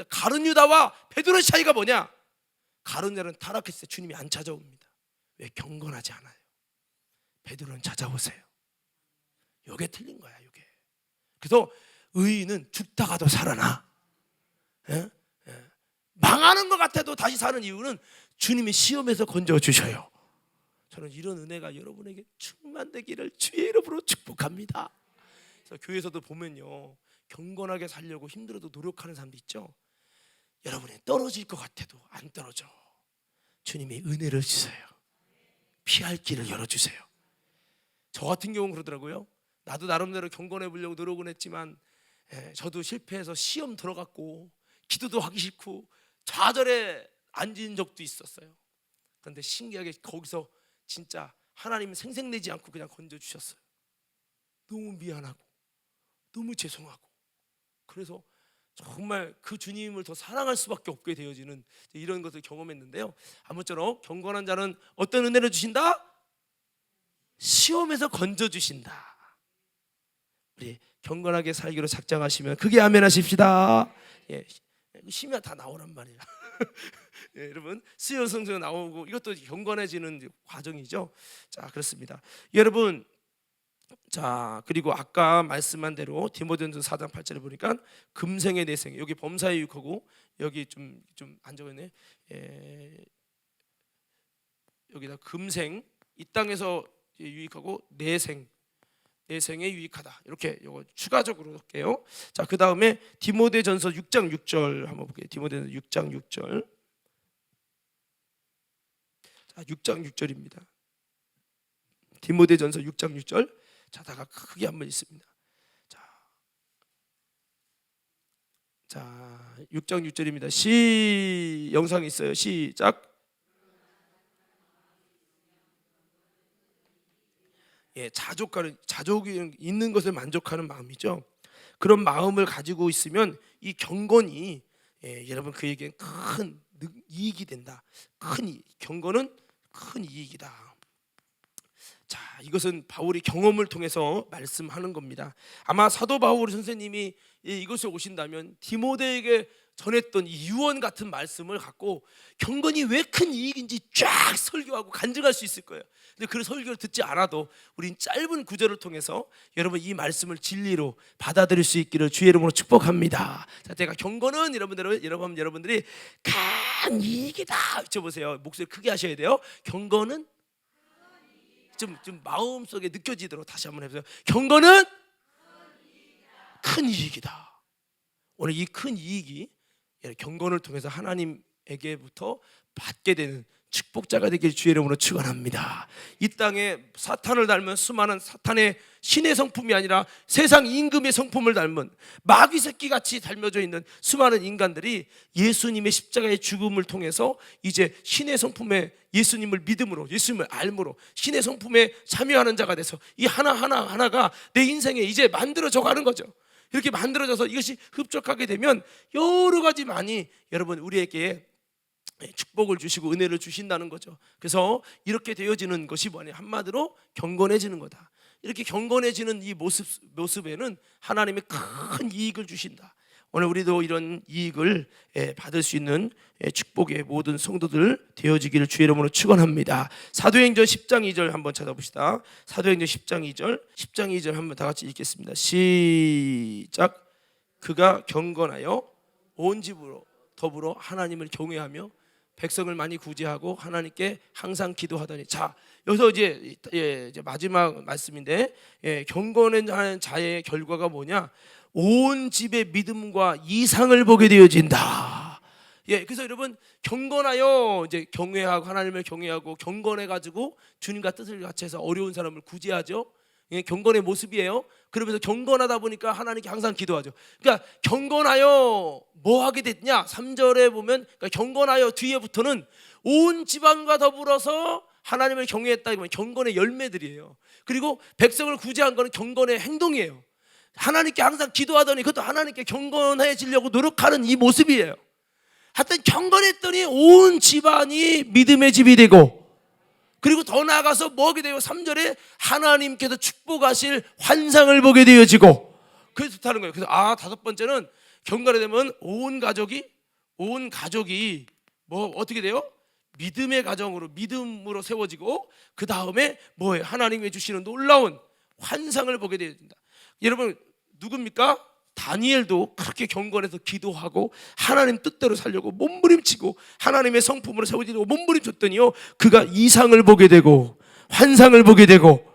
가룟 유다와 베드로의 차이가 뭐냐? 가룟 유다는 타락했을 때 주님이 안 찾아옵니다. 왜? 경건하지 않아요. 베드로는 찾아오세요. 이게 틀린 거야. 이게. 그래서 의인은 죽다가도 살아나. 망하는 것 같아도 다시 사는 이유는 주님이 시험에서 건져주셔요. 저는 이런 은혜가 여러분에게 충만되기를 주의 이름으로 축복합니다. 그래서 교회에서도 보면요 경건하게 살려고 힘들어도 노력하는 사람도 있죠. 여러분이 떨어질 것 같아도 안 떨어져. 주님이 은혜를 주세요. 피할 길을 열어주세요. 저 같은 경우는 그러더라고요. 나도 나름대로 경건해 보려고 노력은 했지만 저도 실패해서 시험 들어갔고 기도도 하기 싫고 좌절에 앉은 적도 있었어요. 그런데 신기하게 거기서 진짜 하나님은 생색내지 않고 그냥 건져주셨어요. 너무 미안하고 너무 죄송하고 그래서 정말 그 주님을 더 사랑할 수밖에 없게 되어지는 이런 것을 경험했는데요. 아무쪼록 경건한 자는 어떤 은혜를 주신다? 시험에서 건져주신다. 우리 경건하게 살기로 작정하시면 그게 아멘 하십시다. 심야 다 나오란 말이에요. 여러분 수요 성경 나오고 이것도 경건해지는 과정이죠. 자 그렇습니다. 여러분 자, 그리고 아까 말씀한 대로 디모데전서 4장 8절에 보니까 금생의 내생, 여기 범사에 유익하고, 여기 좀 안 적었네. 여기다 금생, 이 땅에서 유익하고 내생에 유익하다, 이렇게 요거 추가적으로 할게요. 자, 그 다음에 디모데전서 6장 6절 한번 볼게요. 디모데전서 6장 6절. 자, 6장 6절입니다. 디모데전서 6장 6절. 자, 다가 크게 한번 있습니다. 자, 6장 6절입니다. 영상이 있어요. 시작. 자족이 있는 것에 만족하는 마음이죠. 그런 마음을 가지고 있으면 이 경건이, 여러분, 그에겐 큰 이익이 된다. 경건은 큰 이익이다. 자, 이것은 바울이 경험을 통해서 말씀하는 겁니다. 아마 사도 바울 선생님이 이곳에 오신다면 디모데에게 전했던 이 유언 같은 말씀을 갖고 경건이 왜 큰 이익인지 쫙 설교하고 간증할 수 있을 거예요. 근데 그 설교를 듣지 않아도 우린 짧은 구절을 통해서 여러분 이 말씀을 진리로 받아들일 수 있기를 주의 이름으로 축복합니다. 자, 제가 경건은 여러분들이 큰 이익이다 외쳐보세요. 목소리 크게 하셔야 돼요. 경건은 좀 마음속에 느껴지도록 다시 한번 해보세요. 경건은 큰 이익이다. 오늘 이 큰 이익이 경건을 통해서 하나님에게부터 받게 되는 축복자가 되길 주의 이름으로 축원합니다. 이 땅에 사탄을 닮은 수많은 사탄의 신의 성품이 아니라 세상 임금의 성품을 닮은 마귀 새끼같이 닮아져 있는 수많은 인간들이 예수님의 십자가의 죽음을 통해서 이제 신의 성품에 예수님을 믿음으로, 예수님을 알므로 신의 성품에 참여하는 자가 돼서 이 하나가 내 인생에 이제 만들어져 가는 거죠. 이렇게 만들어져서 이것이 흡족하게 되면 여러 가지 많이 여러분 우리에게 축복을 주시고 은혜를 주신다는 거죠. 그래서 이렇게 되어지는 것이 뭐냐, 한마디로 경건해지는 거다. 이렇게 경건해지는 이 모습에는 하나님이 큰 이익을 주신다. 오늘 우리도 이런 이익을 받을 수 있는 축복의 모든 성도들 되어지기를 주의 이름으로 축원합니다. 사도행전 10장 2절 한번 찾아봅시다. 사도행전 10장 2절 한번 다 같이 읽겠습니다. 시작. 그가 경건하여 온 집으로 더불어 하나님을 경외하며 백성을 많이 구제하고 하나님께 항상 기도하더니. 자, 여기서 이제 마지막 말씀인데, 경건한 자의 결과가 뭐냐? 온 집의 믿음과 이상을 보게 되어진다. 그래서 여러분 경건하여 이제 경외하고 하나님을 경외하고 경건해 가지고 주님과 뜻을 같이 해서 어려운 사람을 구제하죠. 경건의 모습이에요. 그러면서 경건하다 보니까 하나님께 항상 기도하죠. 그러니까 경건하여 뭐 하게 됐냐? 3절에 보면 그러니까 경건하여 뒤에부터는 온 집안과 더불어서 하나님을 경외했다. 이건 경건의 열매들이에요. 그리고 백성을 구제한 거는 경건의 행동이에요. 하나님께 항상 기도하더니 그것도 하나님께 경건해지려고 노력하는 이 모습이에요. 하여튼 경건했더니 온 집안이 믿음의 집이 되고, 그리고 더 나아가서 뭐하게 되고 3절에 하나님께서 축복하실 환상을 보게 되어지고, 그래서 좋다는 거예요. 그래서 다섯 번째는 경건이 되면 온 가족이 뭐 어떻게 돼요? 믿음의 가정으로, 믿음으로 세워지고, 그 다음에 뭐예요? 하나님이 주시는 놀라운 환상을 보게 되어진다. 여러분 누굽니까? 다니엘도 그렇게 경건해서 기도하고 하나님 뜻대로 살려고 몸부림치고 하나님의 성품으로 세워지려고 몸부림쳤더니요, 그가 이상을 보게 되고 환상을 보게 되고,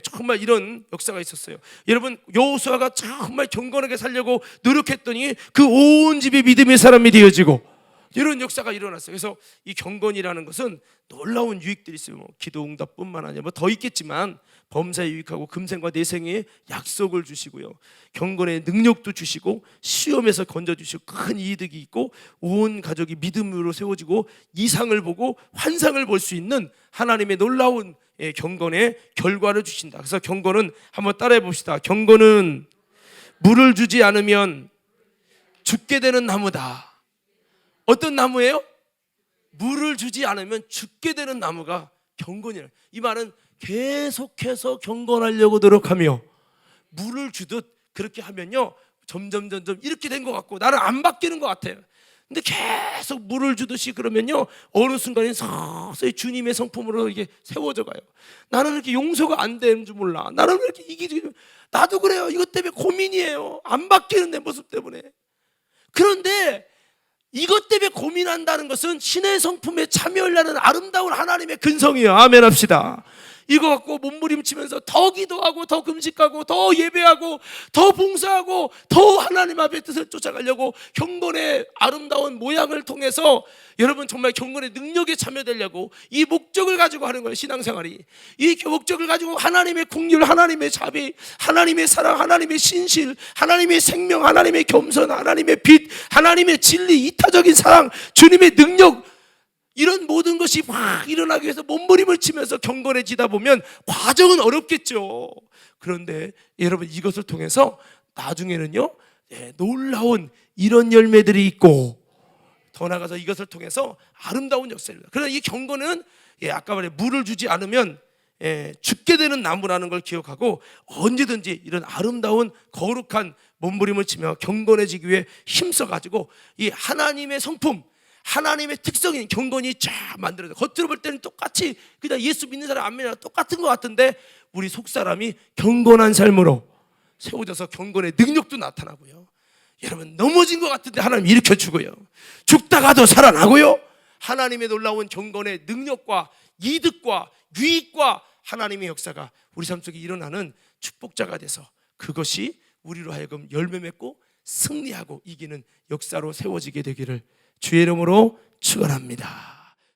정말 이런 역사가 있었어요. 여러분 여호수아가 정말 경건하게 살려고 노력했더니 그 온 집이 믿음의 사람이 되어지고, 이런 역사가 일어났어요. 그래서 이 경건이라는 것은 놀라운 유익들이 있어요. 기도 응답뿐만 아니라 더 있겠지만 범사에 유익하고 금생과 내생의 약속을 주시고요, 경건의 능력도 주시고 시험에서 건져주시고 큰 이득이 있고 온 가족이 믿음으로 세워지고 이상을 보고 환상을 볼 수 있는 하나님의 놀라운 경건의 결과를 주신다. 그래서 경건은 한번 따라해 봅시다. 경건은 물을 주지 않으면 죽게 되는 나무다. 어떤 나무예요? 물을 주지 않으면 죽게 되는 나무가 경건이에요. 이 말은 계속해서 경건하려고 노력하며 물을 주듯 그렇게 하면요 점점 이렇게 된 것 같고 나는 안 바뀌는 것 같아요. 근데 계속 물을 주듯이 그러면요, 어느 순간에 서서히 주님의 성품으로 이게 세워져 가요. 나는 이렇게 용서가 안 되는 줄 몰라. 나는 왜 이렇게 이기지? 나도 그래요. 이것 때문에 고민이에요. 안 바뀌는 내 모습 때문에. 그런데 이것 때문에 고민한다는 것은 신의 성품에 참여하려는 아름다운 하나님의 근성이에요. 아멘 합시다. 이거 갖고 몸부림치면서 더 기도하고 더 금식하고 더 예배하고 더 봉사하고 더 하나님 앞의 뜻을 쫓아가려고 경건의 아름다운 모양을 통해서 여러분 정말 경건의 능력에 참여되려고 이 목적을 가지고 하는 거예요. 신앙생활이 이 목적을 가지고 하나님의 긍휼, 하나님의 자비, 하나님의 사랑, 하나님의 신실, 하나님의 생명, 하나님의 겸손, 하나님의 빛, 하나님의 진리, 이타적인 사랑, 주님의 능력, 이런 모든 것이 확 일어나기 위해서 몸부림을 치면서 경건해지다 보면 과정은 어렵겠죠. 그런데 여러분 이것을 통해서 나중에는요, 놀라운 이런 열매들이 있고 더 나아가서 이것을 통해서 아름다운 역사입니다. 그러나 이 경건은 아까 말해 물을 주지 않으면 죽게 되는 나무라는 걸 기억하고 언제든지 이런 아름다운 거룩한 몸부림을 치며 경건해지기 위해 힘써가지고 이 하나님의 성품, 하나님의 특성인 경건이 쫙 만들어져. 겉으로 볼 때는 똑같이 그냥 예수 믿는 사람 안 믿는 사람 똑같은 것 같은데 우리 속사람이 경건한 삶으로 세워져서 경건의 능력도 나타나고요. 여러분 넘어진 것 같은데 하나님 일으켜주고요. 죽다가도 살아나고요. 하나님의 놀라운 경건의 능력과 이득과 유익과 하나님의 역사가 우리 삶 속에 일어나는 축복자가 돼서 그것이 우리로 하여금 열매 맺고 승리하고 이기는 역사로 세워지게 되기를 주의 이름으로 축원합니다.